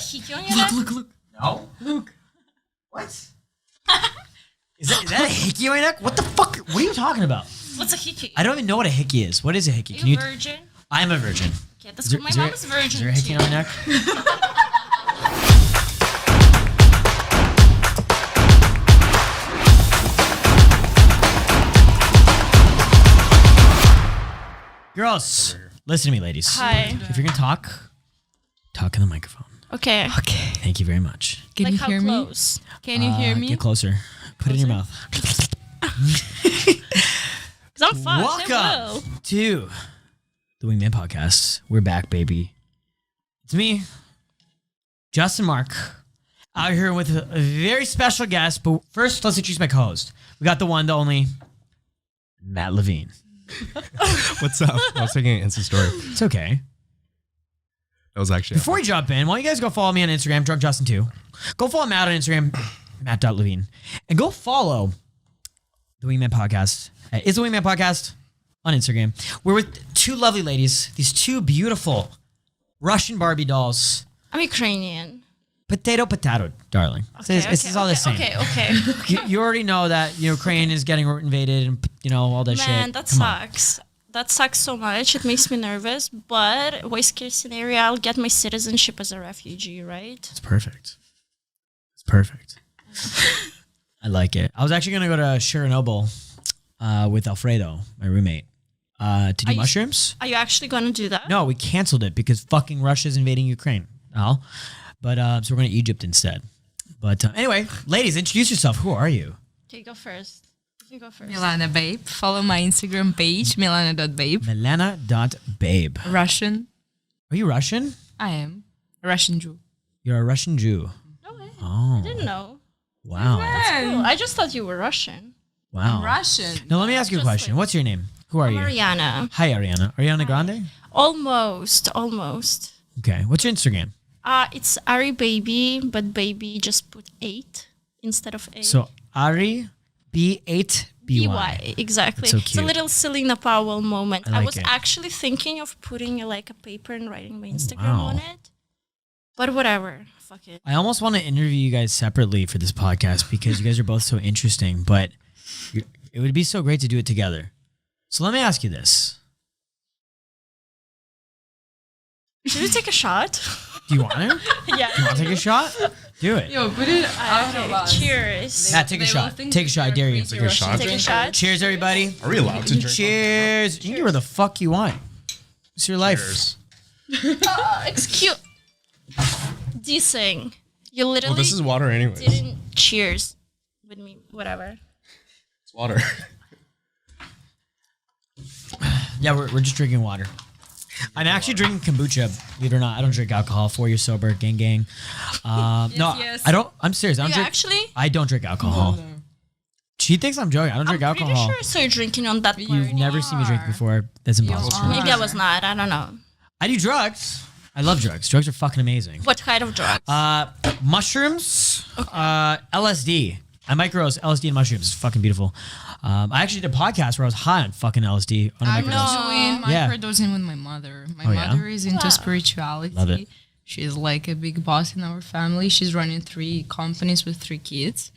hickey on your neck? Look. No. Luke. What? Is that a hickey on your neck? What the fuck? What are you talking about? What's a hickey? I don't even know what a hickey is. What is a hickey? Are you a virgin? I'm a virgin. Yeah, that's what my mom is virgin. Is there a hickey on your neck? Girls, listen to me, ladies. Hi. If you're gonna talk in the microphone. Okay. Okay. Thank you very much. Can you hear me? Close? Can you hear me? Get closer. Put it in your mouth. Because I'm fun. Welcome to the Wingman Podcast. We're back, baby. It's me, Justin Marc, out here with a very special guest. But first, let's introduce my co-host. We got the one, the only, Matt Levine. What's up? I was taking an Insta story. It's okay. That was actually... Before we jump in, why don't you guys go follow me on Instagram, Drunk Justin 2. Go follow Matt on Instagram, Matt.Levine. And go follow the Wingman Podcast. It's the Wingman Podcast on Instagram. We're with two lovely ladies, these two beautiful Russian Barbie dolls. I'm Ukrainian. Potato, darling. It's all the same. Okay. You already know that Ukraine is getting invaded and, all that shit. Man, that sucks. That sucks so much. It makes me nervous. But worst case scenario, I'll get my citizenship as a refugee, right? It's perfect. I like it. I was actually going to go to Chernobyl with Alfredo, my roommate, to do mushrooms. Are you actually going to do that? No, we canceled it because fucking Russia's invading Ukraine. But so we're going to Egypt instead. But anyway, ladies, introduce yourself. Who are you? Okay, go first. You go first. Milana Babe. Follow my Instagram page, milana.babe. Milana.babe. Russian. Are you Russian? I am. A Russian Jew. You're a Russian Jew. No way. Oh. I didn't know. Wow. Cool. I just thought you were Russian. Wow. I'm Russian. Now let me ask you a question. What's your name? Who are you? Ariana. Hi, Ariana. Ariana Grande? Almost. Okay. What's your Instagram? It's Ari Baby, but baby just put 8 instead of 8. So Ari B8 BY. Exactly. So it's a cute. little Selena Powell moment. I I like was it. actually thinking of putting like a paper and writing my Instagram wow. on it. But whatever. Fuck it. I almost want to interview you guys separately for this podcast because you guys are both so interesting, but it would be so great to do it together. So let me ask you this. Should we take a shot? Do you want to? Yeah. You want to take a shot? Do it. Yo, put it out of Okay, us. Cheers. Matt, take a shot. Take a shot. I dare you. Take a shot? Take a shot. Cheers, everybody. Are we allowed to drink? Cheers. You can do whatever the fuck you want. It's your life. Cheers. Excuse. Dissing. You literally Well, this is water anyways. didn't cheers with me. Whatever. It's water. Yeah, we're just drinking water. I'm actually drinking kombucha, believe it or not. I don't drink alcohol. 4 years sober, gang. No, yes. I don't. I'm serious. I don't You drink. actually? I don't drink alcohol. She thinks I'm joking. I don't drink I'm alcohol. pretty sure I saw you drinking on that You've party. never seen me drink before. That's impossible. Maybe I was not. I don't know. I do drugs. I love drugs. Drugs are fucking amazing. What kind of drugs? Mushrooms, LSD. I microdose LSD and mushrooms. It's fucking beautiful. I actually did a podcast where I was high on fucking LSD on a I'm microdose. doing Yeah. microdosing with my mother. My Oh, yeah? mother is into Wow. spirituality. Love it. She's like a big boss in our family. She's running 3 companies with 3 kids.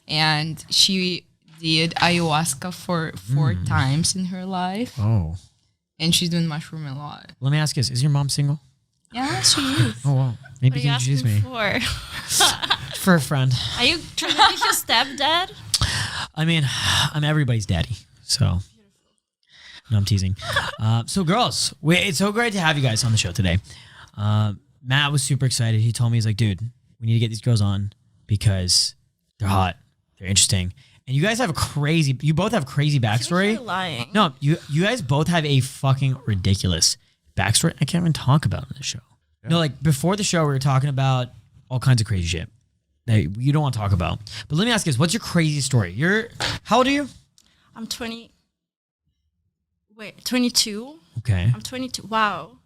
And she did ayahuasca for 4 times in her life. Oh. And she's doing mushroom a lot. Let me ask you this. Is your mom single? Yeah, she is. Oh, wow. Maybe What you are can you introduce asking me. for? For a friend. Are you trying to be his stepdad? I mean, I'm everybody's daddy. So. No, I'm teasing. So, girls, it's so great to have you guys on the show today. Matt was super excited. He told me, he's like, dude, we need to get these girls on because they're hot. They're interesting. And you guys have you both have crazy backstory. You're lying. No, you guys both have a fucking ridiculous backstory I can't even talk about on the show. Yeah. No, like before the show, we were talking about all kinds of crazy shit that you don't want to talk about. But let me ask you this. What's your crazy story? How old are you? I'm 22. Okay. I'm 22. Wow.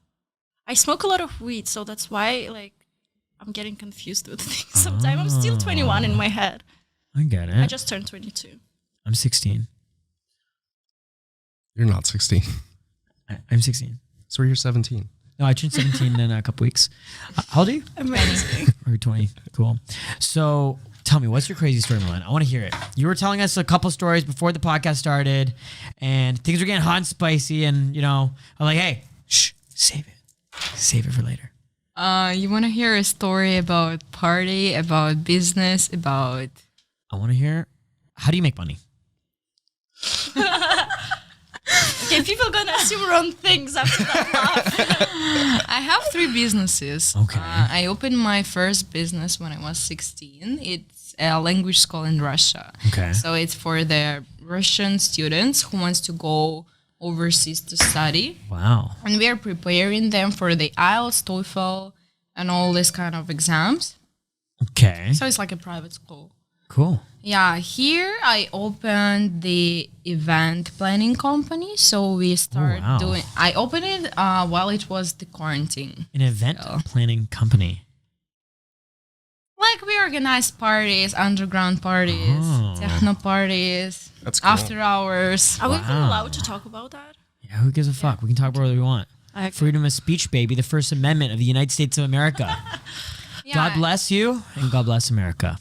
I smoke a lot of weed, so that's why I'm getting confused with things sometimes. I'm still 21 in my head. I get it. I just turned 22. I'm 16. You're not 16. I'm 16. So you're 17. No, I turned 17 in a couple weeks. How old are you? Amazing. Or 20. Cool. So tell me, what's your crazy story, Milan? I want to hear it. You were telling us a couple stories before the podcast started, and things were getting hot and spicy, and, you know, I'm like, hey, shh, save it. Save it for later. You want to hear a story about party, about business, about... I want to hear, how do you make money? Okay, people gonna assume wrong things after that laugh. I have 3 businesses. Okay. I opened my first business when I was 16. It's a language school in Russia. Okay. So it's for the Russian students who wants to go overseas to study. Wow. And we are preparing them for the IELTS, TOEFL, and all this kind of exams. Okay. So it's like a private school. Cool. Yeah, here I opened the event planning company. So we start wow. doing. I opened it while it was the quarantine. An event planning company. Like we organize parties, underground parties, techno parties, That's cool. after hours. Are we even allowed to talk about that? Yeah, who gives a fuck? We can talk about whatever we want. Okay. Freedom of speech, baby. The First Amendment of the United States of America. Yeah. God bless you and God bless America.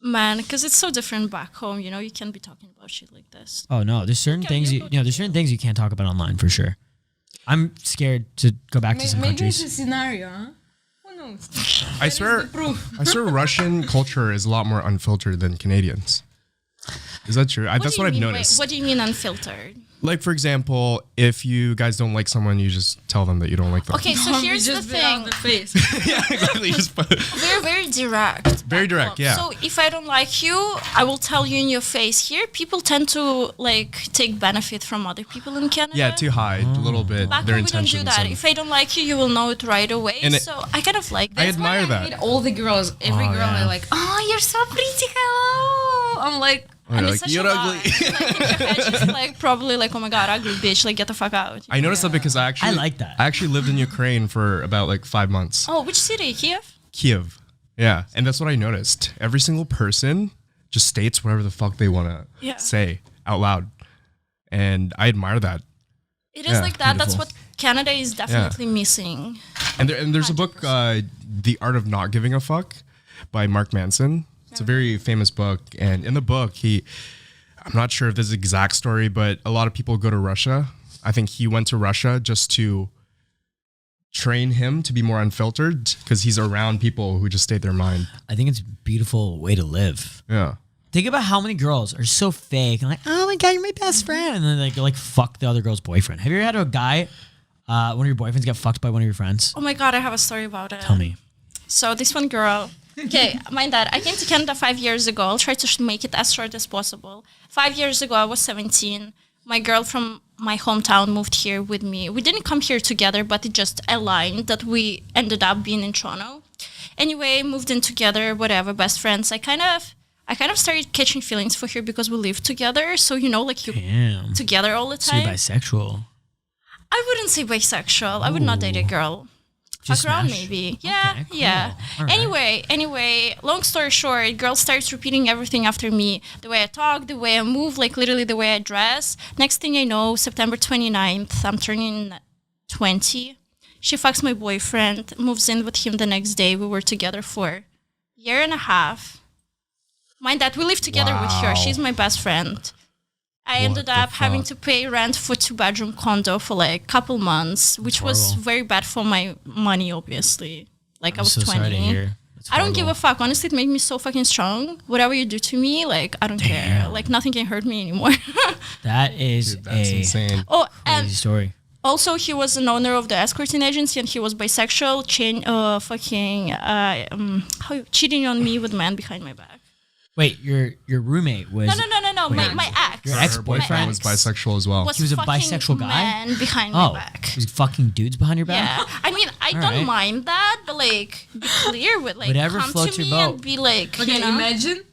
Man, because it's so different back home, you know, you can't be talking about shit like this. Oh no, there's certain things there's certain things you can't talk about online for sure. I'm scared to go back to some Maybe it's countries. a scenario, huh? Who knows? I swear, Russian culture is a lot more unfiltered than Canadians. Is that true? That's what I've noticed. What do you mean unfiltered? Like, for example, if you guys don't like someone, you just tell them that you don't like them. Okay, so here's the thing. Yeah, exactly. We're very direct. Very back direct, home. yeah. So if I don't like you, I will tell you in your face. Here, people tend to like take benefit from other people in Canada. Yeah, to hide a little bit Back their home, we don't intentions. do that. and- If I don't like you, you will know it right away. And So I kind of like I this. admire I that. meet all the girls. Every Oh, girl, yeah. they're like, "Oh, you're so pretty, hello." I'm like, Oh, And you're it's like, such you're a ugly. lie. Like, in your head, just like probably like, oh my god, ugly bitch, like get the fuck out. I noticed that because I like that. I actually lived in Ukraine for about like 5 months. Oh, which city? Kiev? Kiev. Yeah. And that's what I noticed. Every single person just states whatever the fuck they want to Yeah. say out loud. And I admire that. It is Yeah, like that. That's beautiful. what Canada is definitely missing. And there's a book, The Art of Not Giving a Fuck by Marc Manson. It's a very famous book. And in the book, I'm not sure if this is the exact story, but a lot of people go to Russia. I think he went to Russia just to train him to be more unfiltered because he's around people who just state their mind. I think it's a beautiful way to live. Yeah. Think about how many girls are so fake and like, oh my god, you're my best friend, and then like fuck the other girl's boyfriend. Have you ever had a guy, one of your boyfriends, get fucked by one of your friends? Oh my god, I have a story about it. Tell me. So this one girl. Okay, mind that I came to Canada 5 years ago. I'll try to make it as short as possible. 5 years ago, I was 17. My girl from my hometown moved here with me. We didn't come here together, but it just aligned that we ended up being in Toronto. Anyway, moved in together, whatever, best friends. I kind of started catching feelings for her because we lived together. So, you know, like you're Damn. together all the So you're time. bisexual. I wouldn't say bisexual. I would not date a girl. Just Fuck around smash? maybe. Yeah, Okay, cool. yeah. All right. Anyway, long story short, girl starts repeating everything after me. The way I talk, the way I move, like literally the way I dress. Next thing I know, September 29th, I'm turning 20. She fucks my boyfriend, moves in with him the next day. We were together for a year and a half. Mind that, we live together with her. Wow. She's my best friend. I ended up having to pay rent for 2-bedroom condo for like a couple months, which was horrible. very bad for my money, obviously. Like I was so 20. sorry to hear. That's I don't give horrible. a fuck. Honestly, it made me so fucking strong. Whatever you do to me, like I don't care. Damn. Like nothing can hurt me anymore. That is That's a insane. Oh, crazy and story. also he was an owner of the escorting agency, and he was bisexual, cheating on me with men behind my back. Wait, your roommate was No. My ex. Your Her ex-boyfriend boyfriend was bisexual as well. Was He was a fucking bisexual guy? man behind my oh, back. he was fucking dudes behind your back. Yeah, I mean, I All don't right. mind that, but like, be clear with like, Whatever come floats to your me boat. and be like, okay, you know. imagine.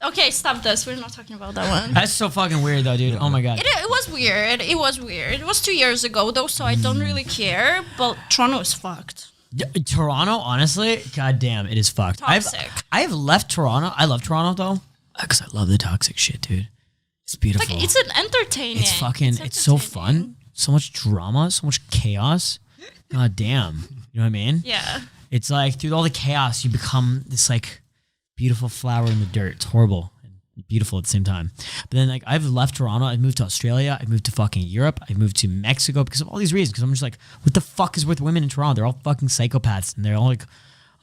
Okay, stop this. We're not talking about that one. That's so fucking weird though, dude. Oh my god. It was weird. It was weird. It was 2 years ago though, so I don't really care. But Toronto is fucked. Yeah, Toronto, honestly, goddamn, it is fucked. Toxic. I've left Toronto. I love Toronto though, because I love the toxic shit, dude. It's beautiful. Like it's an entertaining. It's fucking. It's so fun. so much drama, so much chaos. God damn. You know what I mean? Yeah. It's like through all the chaos, you become this like beautiful flower in the dirt. It's horrible and beautiful at the same time. But then like I've left Toronto. I've moved to Australia. I've moved to fucking Europe. I've moved to Mexico because of all these reasons. Because I'm just like, what the fuck is with women in Toronto? They're all fucking psychopaths. And they're all like,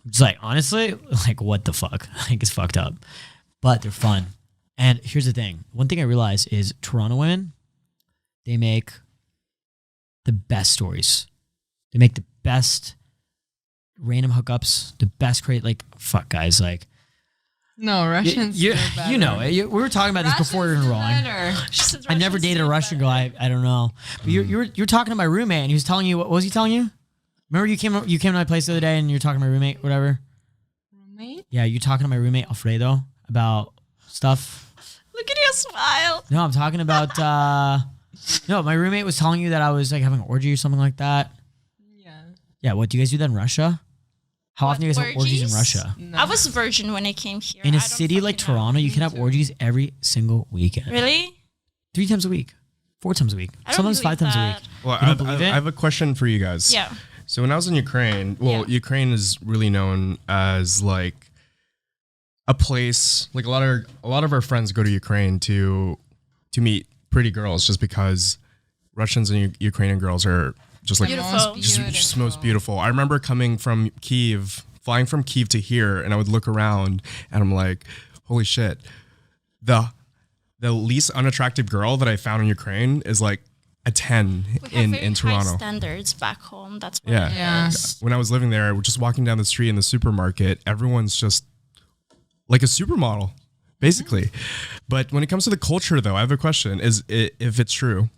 I'm just like, honestly, like what the fuck? I think it's fucked up. But they're fun. And here's the thing. One thing I realized is Toronto women, they make the best stories. They make the best random hookups, the best fuck guys, like No, Russians. you better. know we were talking about this before we were Russians do rolling. better. I never dated a Russian girl. I don't know, but you were talking to my roommate and he was telling you, what was he telling you? Remember you came to my place the other day and you were talking to my roommate, whatever. Roommate? Yeah, you talking to my roommate Alfredo about stuff. Look at your smile. No, I'm talking about no, my roommate was telling you that I was like having an orgy or something like that. Yeah. Yeah, what do you guys do that in Russia? How often do you guys have orgies in Orgies? Russia? No. I was virgin when I came here. In I a don't city like fucking know. Toronto, you can have orgies every single weekend. Really? 3 times a week. 4 times a week. I don't Sometimes 5 believe times a that. week. Well, You don't believe it? I have a question for you guys. Yeah. So when I was in Ukraine, well, Yeah. Ukraine is really known as like a place. Like a lot of our friends go to Ukraine to meet pretty girls, just because Russians and Ukrainian girls are just like Beautiful. just most beautiful. I remember flying from Kiev to here, and I would look around, and I'm like, holy shit, the least unattractive girl that I found in Ukraine is like a 10 We have in very Toronto. high standards back home. That's what Yeah. it Yeah. is. When I was living there, we're just walking down the street in the supermarket, everyone's just like a supermodel, basically. But when it comes to the culture, though, I have a question: if it's true,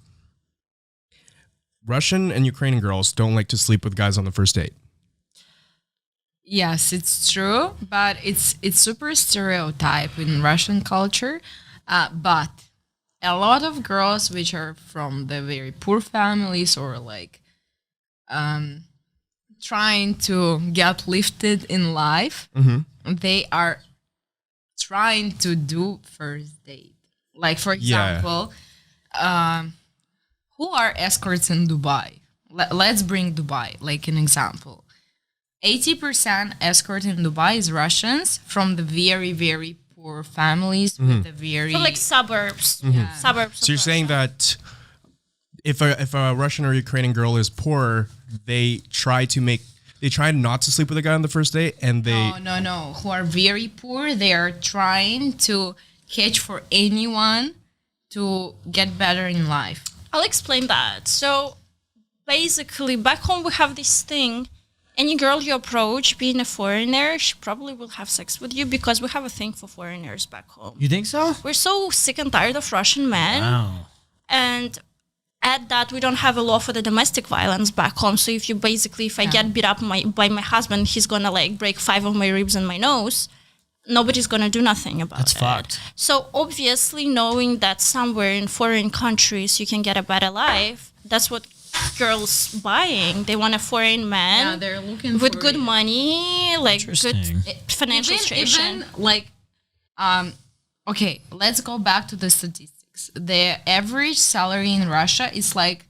Russian and Ukrainian girls don't like to sleep with guys on the first date. Yes, it's true, but it's super stereotype in Russian culture. But a lot of girls which are from the very poor families or like trying to get lifted in life, they are trying to do first date. Like for Yeah. example, who are escorts in Dubai? Let's bring Dubai like an example. 80% escort in Dubai is Russians from the very, very poor families with the very From like suburbs. Suburbs. So you're saying that if a Russian or Ukrainian girl is poor, they try not to sleep with a guy on the first date, and they no, who are very poor, they are trying to catch for anyone to get better in life. I'll explain that. So basically, back home we have this thing. Any girl you approach, being a foreigner, she probably will have sex with you because we have a thing for foreigners back home. You think so? We're so sick and tired of Russian men. Wow. And add that we don't have a law for the domestic violence back home. So if I get beat up by my husband, he's gonna like break 5 of my ribs and my nose. Nobody's gonna do nothing about That's it. fucked. So obviously, knowing that somewhere in foreign countries you can get a better life, that's what girls buying. They want a foreign man Yeah, they're looking with for good it. money, like good Interesting. financial situation. Even like, okay, let's go back to the statistics. The average salary in Russia is like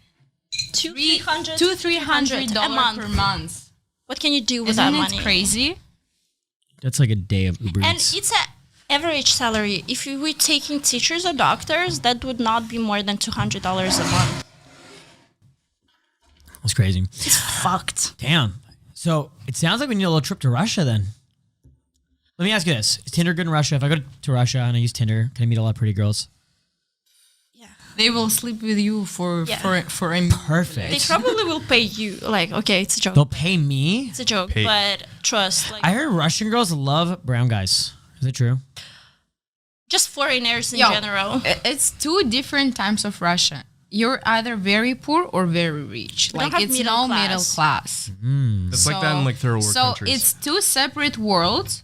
$200-300 a month. per month. What can you do with Isn't that it money? crazy? That's like a day of Uber And Eats. it's an average salary. If you were taking teachers or doctors, that would not be more than $200 a month. That's crazy. It's fucked. Damn. So it sounds like we need a little trip to Russia then. Let me ask you this. Is Tinder good in Russia? If I go to Russia and I use Tinder, can I meet a lot of pretty girls? Yeah. They will sleep with you for Yeah. for a Perfect. They probably will pay you. Like, okay, it's a joke. They'll pay me? It's a joke, Pay- but trust. Like, I heard Russian girls love brown guys. Is it true? just foreigners in Yo, general. It's two different types of Russia. You're either very poor or very rich. We don't Like have it's middle no middle class. class. It's like that in like third world So countries. it's two separate worlds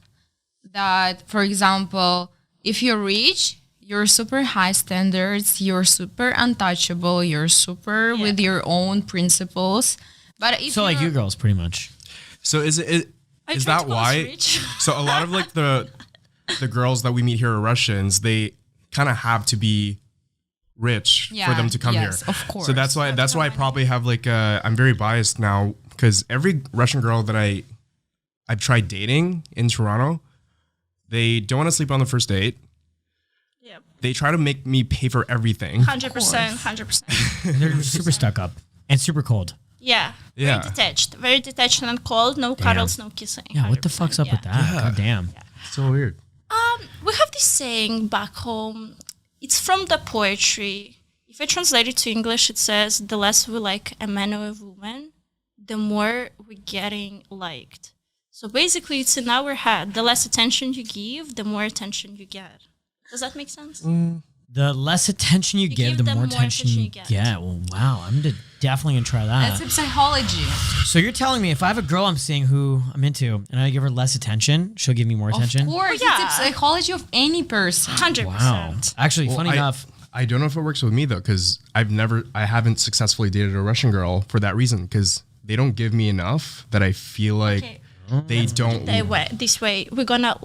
that, for example, if you're rich, you're super high standards, you're super untouchable, you're super with your own principles. But if So like you're- you girls, pretty much. So is I is tried that to call us why? rich. So a lot of like the girls that we meet here are Russians. They kind of have to be rich for Yeah, them to come yes, here. of course. So that's why I probably have like I'm very biased now because every Russian girl that I've tried dating in Toronto, they don't want to sleep on the first date. Yep. They try to make me pay for everything. 100%. 100%. They're super stuck up and super cold. Yeah. Yeah. Very detached and cold. No cuddles, no kissing. Yeah, what the fuck's up with that? Yeah. God damn. So weird. We have this saying back home. It's from the poetry. If I translate it to English, it says, the less we like a man or a woman, the more we're getting liked. So basically, it's in our head. The less attention you give, the more attention you get. Does that make sense? The less attention you give, the them more attention you get. Well, wow. Definitely going to try that. That's a psychology. So you're telling me if I have a girl I'm seeing who I'm into and I give her less attention, she'll give me more attention? Of course, Yeah. it's a psychology of any person. 100%. Wow. Actually, Well, funny enough, I don't know if it works with me though, because I haven't successfully dated a Russian girl for that reason, because they don't give me enough that I feel like Okay. they don't. This way, we're gonna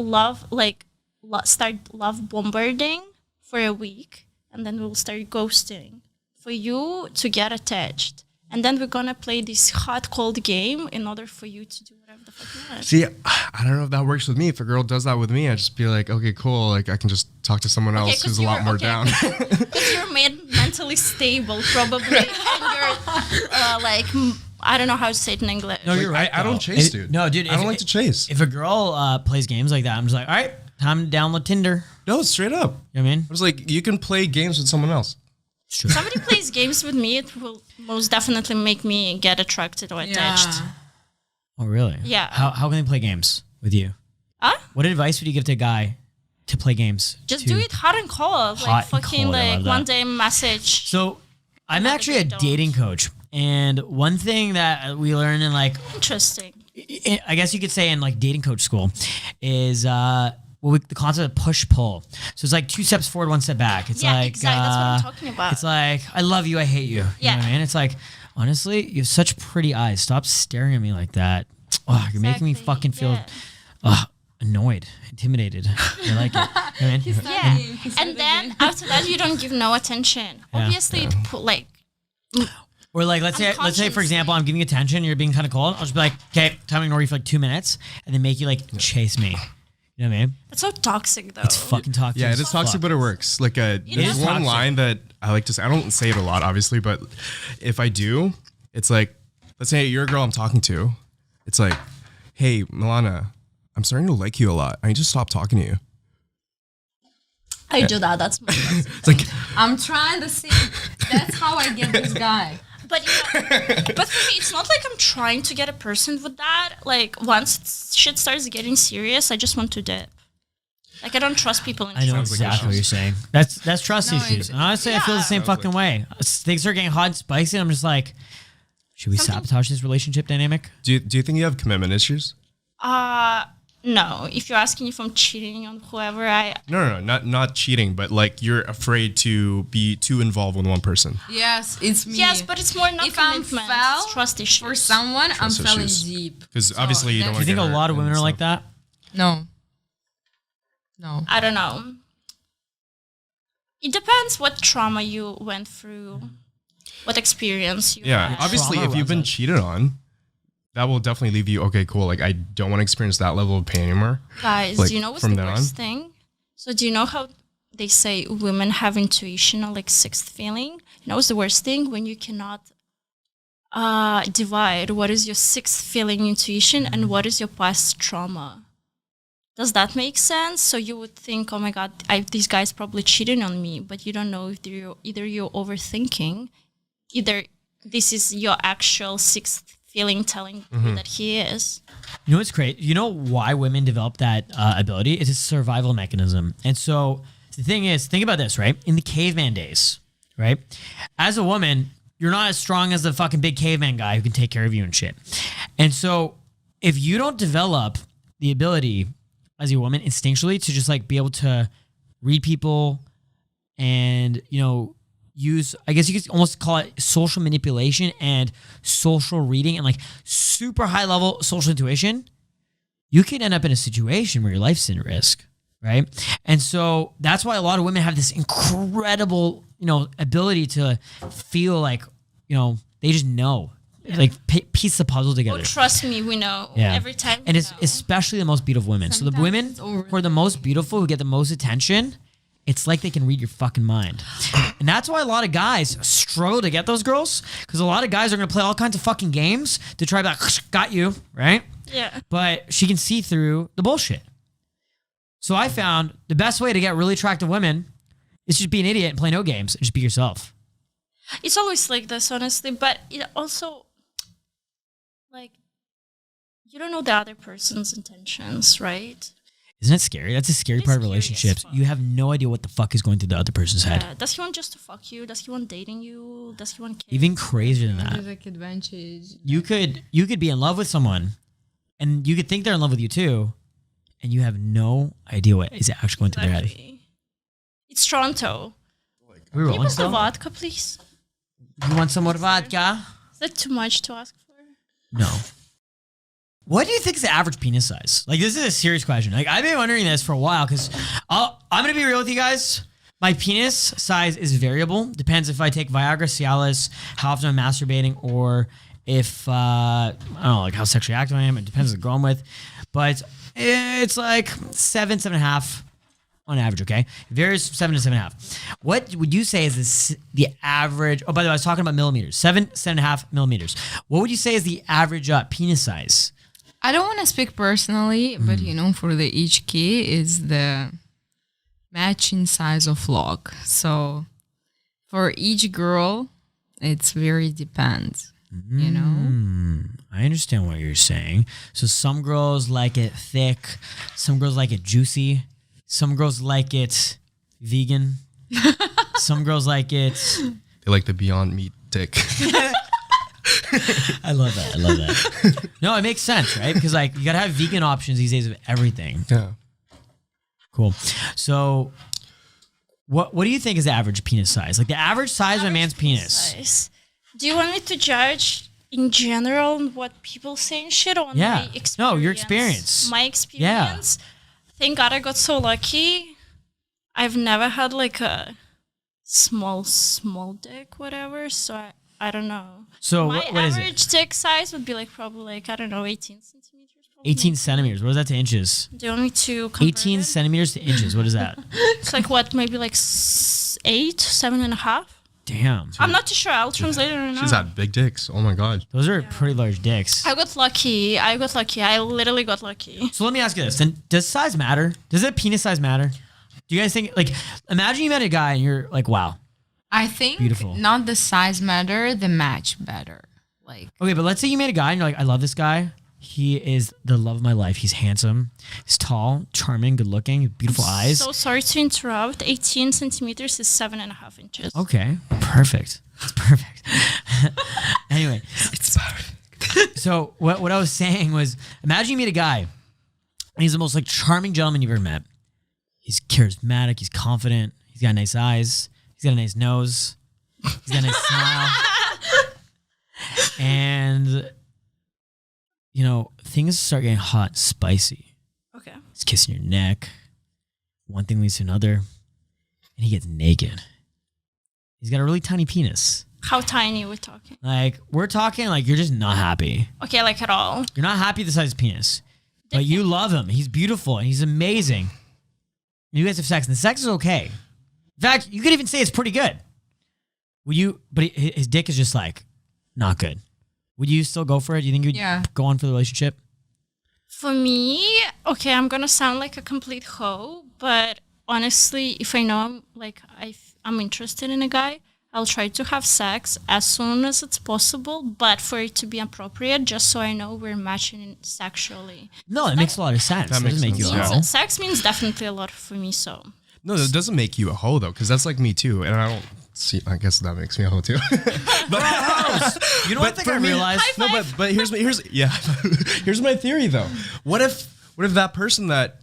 start love bombarding for a week, and then we'll start ghosting for you to get attached, and then we're gonna play this hot cold game in order for you to do whatever the fuck you want. See, I don't know if that works with me. If a girl does that with me, I just be like, okay, cool. Like I can just talk to someone else who's a lot more down. Because you're mentally stable, probably, and you're I don't know how to say it in English. no, you're right. I don't though. chase, dude. No, dude. I don't like to chase. If a girl plays games like that, I'm just like, all right, time to download Tinder. No, straight up. You know what I mean? I was like, you can play games with someone else. It's true. Somebody plays games with me, it will most definitely make me get attracted or attached. Oh, really? Yeah. How can they play games with you? Huh? What advice would you give to a guy to play games? Just to- do it hot and cold. Hot Like and fucking cold, I like love that. one day message. So I'm Another actually a day don't. dating coach. And one thing that we learn in like, Interesting. I guess you could say in like dating coach school is the concept of push pull. So it's like 2 steps forward, 1 step back. It's Yeah, like, exactly. That's what I'm talking about. It's like, I love you, I hate you. You Yeah. know what I mean? It's like, honestly, you have such pretty eyes. Stop staring at me like that. Oh, you're making me Exactly, fucking feel yeah. annoyed, intimidated. I like it. You know what I mean? Yeah. And then after that, you don't give no attention. Yeah. Obviously, it put like Or like, let's say, for example, I'm giving you attention, you're being kind of cold. I'll just be like, okay, time to ignore you for like 2 minutes, and then make you like chase me. You know what I mean? that's so toxic though. It's fucking toxic. Yeah, as it is toxic, fuck. but it works. Like is there's one toxic. line that I like to say. I don't say it a lot, obviously, but if I do, it's like, let's say you're a girl I'm talking to. It's like, hey, Milana, I'm starting to like you a lot. I need to stop talking to you. I do that. That's my It's like, I'm trying to see. That's how I get this guy. But but for me, it's not like I'm trying to get a person with that. Like once shit starts getting serious, I just want to dip. Like I don't trust people in I know trust. exactly what you're saying. That's trust No, issues. And honestly, I feel the same Sounds fucking way. Things are getting hot and spicy. And I'm just like, should we Something- sabotage this relationship dynamic? do you think you have commitment issues? No. If you're asking if I'm cheating on whoever, No, not cheating, but like you're afraid to be too involved with one person. Yes, it's me. yes, but it's more not if I'm commitment. fell It's trust issues. for someone, I'm Trust falling issues. deep. Because obviously you don't Do want Do you to think a lot of women are like that? No. No. I don't know. It depends what trauma you went through, what experience you Yeah, had. obviously Trauma if you've been runs cheated on, that will definitely leave you, okay, cool. Like I don't want to experience that level of pain anymore. Guys, like, do you know what's from the then on? worst thing? So do you know how they say women have intuition or like sixth feeling? You know what's the worst thing? When you cannot divide what is your sixth feeling intuition and what is your past trauma. Does that make sense? So you would think, oh my God, these guys probably cheating on me, but you don't know if either you're overthinking, either this is your actual sixth feeling telling you that he is. You know what's great? You know why women develop that ability? It's a survival mechanism. And so the thing is, think about this, right? In the caveman days, right? As a woman, you're not as strong as the fucking big caveman guy who can take care of you and shit. And so if you don't develop the ability as a woman instinctually to just like be able to read people and, you know, use, I guess you could almost call it social manipulation and social reading and like super high level social intuition, you could end up in a situation where your life's in risk, right? And so that's why a lot of women have this incredible ability to feel like, they just know. Like piece the puzzle together. Oh, trust me, we know every time. And it's especially the most beautiful women. So the women who are the most beautiful, who get the most attention, it's like they can read your fucking mind. And that's why a lot of guys struggle to get those girls, because a lot of guys are going to play all kinds of fucking games to try to be like, got you, right? Yeah. But she can see through the bullshit. So I found the best way to get really attractive women is just be an idiot and play no games and just be yourself. It's always like this, honestly, but it also, like, you don't know the other person's intentions, right? Isn't it scary? That's a scary part of relationships. You have no idea what the fuck is going through the other person's head. Does he want just to fuck you? Does he want dating you? Does he want kids? Even crazier than that. Like advantage. You could be in love with someone, and you could think they're in love with you too, and you have no idea what is actually going through their head. It's Toronto. Are we rolling Can you still? vodka, please? You want some more vodka? Is that too much to ask for? No. What do you think is the average penis size? Like, this is a serious question. Like, I've been wondering this for a while, because I'm going to be real with you guys. My penis size is variable. Depends if I take Viagra, Cialis, how often I'm masturbating, or if, I don't know, like how sexually active I am. It depends on the girl I'm with. But it's like 7.5 on average, okay? It varies from 7 to 7.5. What would you say is the average? Oh, by the way, I was talking about millimeters. 7.5 millimeters. What would you say is the average penis size? I don't want to speak personally, but for the each key is the matching size of lock. So for each girl, it's very depends. I understand what you're saying. So some girls like it thick, some girls like it juicy, some girls like it vegan, some girls like it. They like the Beyond Meat dick. I love that. No, it makes sense, right? Because like you gotta have vegan options these days of everything. Yeah. Cool. So what do you think is the average penis size? Like the average size of a man's penis? Size. Do you want me to judge in general what people say and shit, on my experience? No, your experience. My experience. Yeah. Thank God I got so lucky. I've never had like a small dick, whatever. So I don't know. So my what is it? average dick size would be like probably like, I don't know, 18 centimeters. Probably. 18 centimeters. What is that to inches? Do you want me to convert 18 centimeters to inches. What is that? It's like what, maybe like 7.5? Damn. I'm not too sure. I'll translate it right now. She's had big dicks. Oh my God. Those are pretty large dicks. I got lucky. I literally got lucky. So let me ask you this. Then does size matter? Does it penis size matter? Do you guys think, like, imagine you met a guy and you're like, wow. I think beautiful. Not the size matter, the match better. Like, okay, but let's say you met a guy and you're like, I love this guy. He is the love of my life. He's handsome. He's tall, charming, good looking, beautiful eyes. So sorry to interrupt. 18 centimeters is 7.5 inches. Okay, perfect. It's perfect. Anyway, it's perfect. So what I was saying was, imagine you meet a guy and he's the most like charming gentleman you've ever met. He's charismatic. He's confident. He's got nice eyes. He's got a nice nose. He's got a nice smile. And things start getting hot and spicy. Okay. He's kissing your neck. One thing leads to another. And he gets naked. He's got a really tiny penis. How tiny are we talking? Like, we're talking like you're just not happy. Okay, like at all. You're not happy with the size of his penis. But you love him. He's beautiful and he's amazing. You guys have sex and the sex is okay. In fact, you could even say it's pretty good. But his dick is just like not good. Would you still go for it? Do you think you'd go on for the relationship? For me, okay, I'm gonna sound like a complete hoe, but honestly, if I know I'm interested in a guy, I'll try to have sex as soon as it's possible, but for it to be appropriate, just so I know we're matching sexually. No, it makes a lot of sense. That makes doesn't make you a hoe. Sex means definitely a lot for me, so. No, that doesn't make you a hoe though, because that's like me too, and I don't see. I guess that makes me a hoe too. You know what I realized? No, but here's my theory though. What if that person that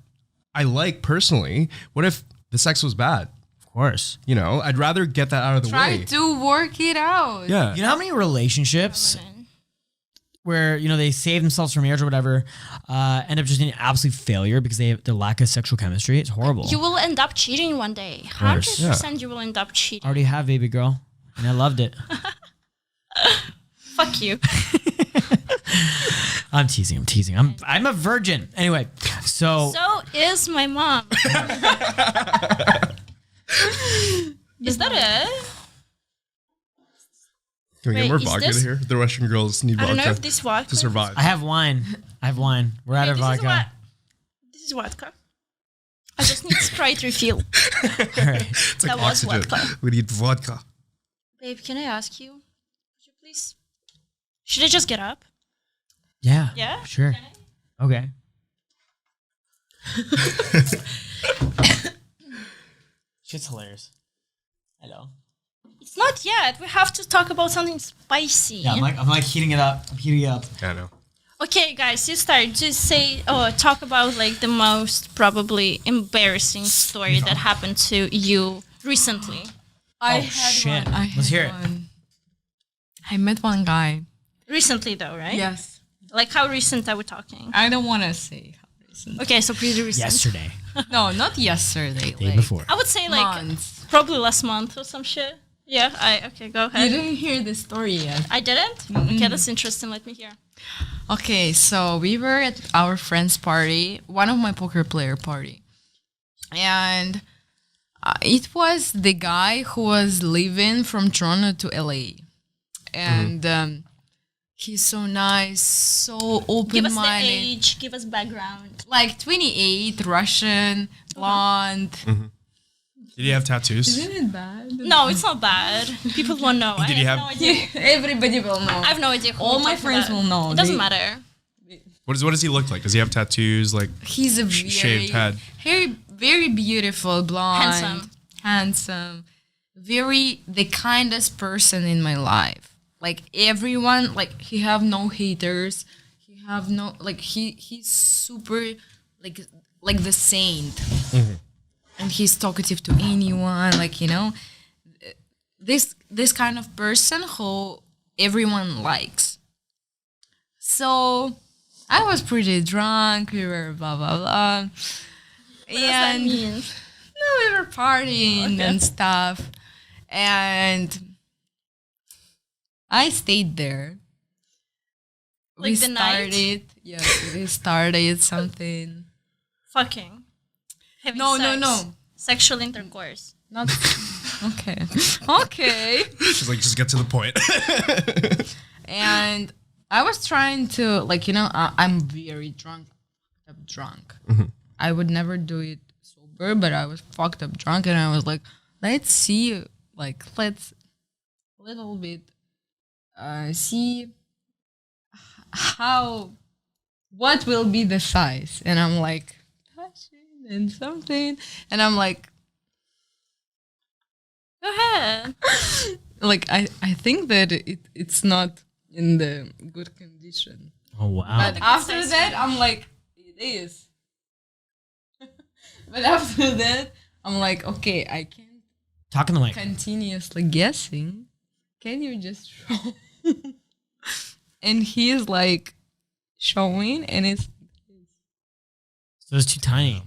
I like personally, what if the sex was bad? Of course. I'd rather get that out of the way. Try to work it out. Yeah. You know how many relationships where they save themselves from marriage or whatever, end up just in absolute failure because they have the lack of sexual chemistry. It's horrible. You will end up cheating one day. course. 100% you will end up cheating. Already have, baby girl, and I loved it. Fuck you. I'm teasing. I'm a virgin. Anyway, so is my mom. Is that it? Can we Wait, get more is vodka this- here? The Russian girls need I don't know vodka if this vodka to survive. I have wine. We're out of vodka. This is vodka. I just need Sprite refill. All right. It's like That was oxygen. vodka. We need vodka. Babe, can I ask you? Could you please? Should I just get up? Yeah. Yeah? Sure. Okay. Shit's hilarious. Hello. It's not yet. We have to talk about something spicy. Yeah, I'm like heating it up. I'm heating it up. Yeah, I know. Okay, guys, you start. Just say, talk about like the most probably embarrassing story that happened to you recently. I Oh, had shit. one. Let's hear it. I met one guy. Recently, though, right? Yes. Like how recent are we talking? I don't want to say how recent. Okay, so pretty recent. Yesterday. No, not yesterday. Day before. I would say like Months. probably last month or some shit. Yeah. Okay, go You ahead. didn't hear the story yet. I didn't. Okay, that's interesting. Let me hear. Okay, so we were at our friend's party, one of my poker player party, and it was the guy who was leaving from Toronto to LA, and he's so nice, so Give us the open-minded, age. Give us background. like 28, Russian, blonde. Did he have tattoos? Isn't it bad? No, it's not bad. People won't know. Did I he have have- no idea. Everybody will know. I have no idea. Who All we're my talking friends about. will know. It doesn't They- matter. What does he look like? Does he have tattoos? Like He's a very, shaved head. very beautiful, blonde, Handsome. very the kindest person in my life. Like everyone, like he have no haters. He have no like he's super like the saint, and he's talkative to anyone. Like this kind of person who everyone likes. So I was pretty drunk. We were blah blah blah. What does that mean? No, we were partying and stuff. And I stayed there. Like the night? Yes, we started something. Fucking. Having No, sex. no. Sexual intercourse. Not okay. Okay. She's like, just get to the point. And I was trying to I'm very drunk. I would never do it sober, but I was fucked up drunk, and I was like, let's see, let's little bit see what will be the size. And I'm like touching and something, and I'm like Go ahead. I think that it's not in the good condition. Oh wow. But after that, I'm like, it is. But after that, I'm like, okay, I can't Talking to continuously guessing. Can you just show? And he's like showing, and it's So it's too tiny.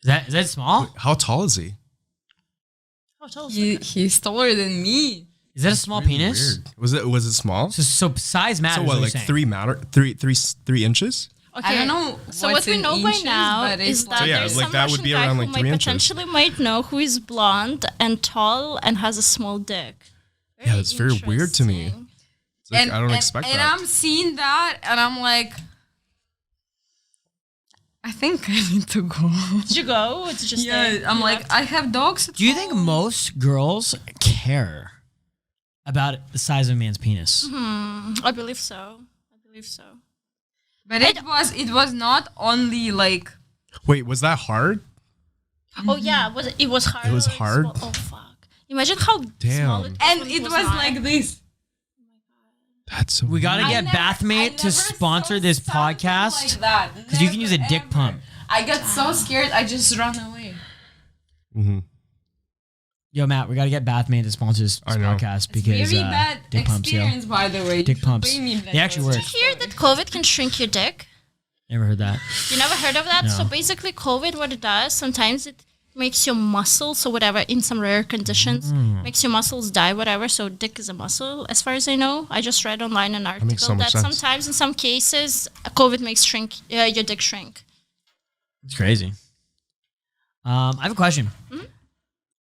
Is that small? How tall is he? Oh, tell us. Like he's taller than me. Is that a small penis? Weird. Was it small? So size matters. So what, like you're saying. 3 inches? Okay. I don't know. So what's what we in know by inches, now but is it's that So yeah, there's like some that would Russian be guy around who like might 3 inches. potentially might know who is blonde and tall and has a small dick. Yeah, that's very weird to me. interesting. It's like, I don't expect and that. I'm seeing that, and I'm like, I think I need to go. Did you go? Or did you stay? Yeah, I'm You like, left? I have dogs. At Do you think home. most girls care about the size of a man's penis? I believe so. But it was not only like. Wait, was that hard? Oh yeah, it was hard. It was like, hard? small- Oh fuck! Imagine how Damn. small it And when it was not. like this. That's so We gotta get Bathmate to sponsor this podcast because you can use a dick pump. I got so scared, I just ran away. Mm-hmm. Yo, Matt, we got to get Bathman to sponsor this I know. podcast because Very bad dick pumps, yo. experience, by the way. Dick You should pumps. pay me that They actually much. work. Did you hear that COVID can shrink your dick? Never heard that. You never heard of that? No. So basically, COVID, what it does, sometimes it makes your muscles, or whatever, in some rare conditions, makes your muscles die, whatever. So dick is a muscle, as far as I know. I just read online an article makes so much sense. sometimes, in some cases, COVID makes your dick shrink. It's crazy. I have a question.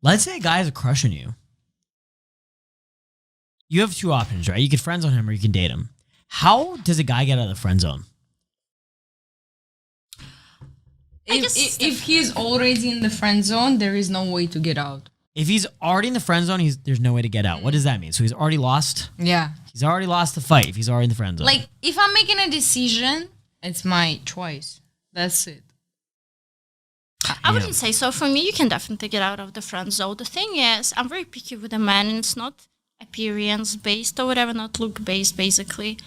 Let's say a guy has a crush on you. You have two options, right? You can friend zone him or you can date him. How does a guy get out of the friend zone? If he's already in the friend zone, there is no way to get out. If he's already in the friend zone, there's no way to get out. What does that mean? So he's already lost? Yeah. He's already lost the fight if he's already in the friend zone. Like, if I'm making a decision, it's my choice. That's it. I wouldn't say so. For me, you can definitely get out of the friend zone. The thing is, I'm very picky with a man, and it's not appearance-based or whatever, not look-based, basically.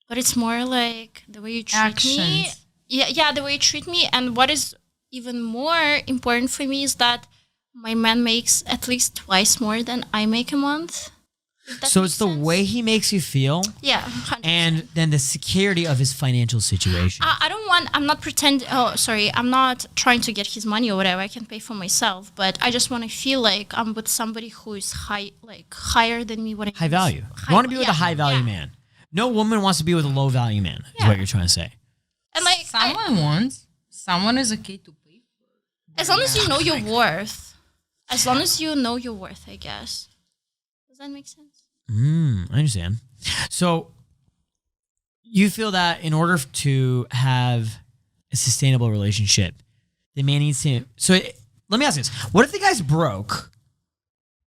But it's more like the way you treat me. Actions. Yeah, the way you treat me. And what is even more important for me is that my man makes at least twice more than I make a month. If that so makes it's the sense. way he makes you feel Yeah, 100%. and then the security of his financial situation. I don't want, I'm not pretending, I'm not trying to get his money or whatever. I can pay for myself, but I just want to feel like I'm with somebody who is higher than me. What I High mean is value. You want to be with a high value yeah. man. No woman wants to be with a low value man, is Yeah. what you're trying to say. And like, Someone is okay to pay for. as long as you know your worth. As long as you know your worth, I guess. Does that make sense? I understand. So you feel that in order to have a sustainable relationship, the man needs to. Let me ask you this: what if the guy's broke,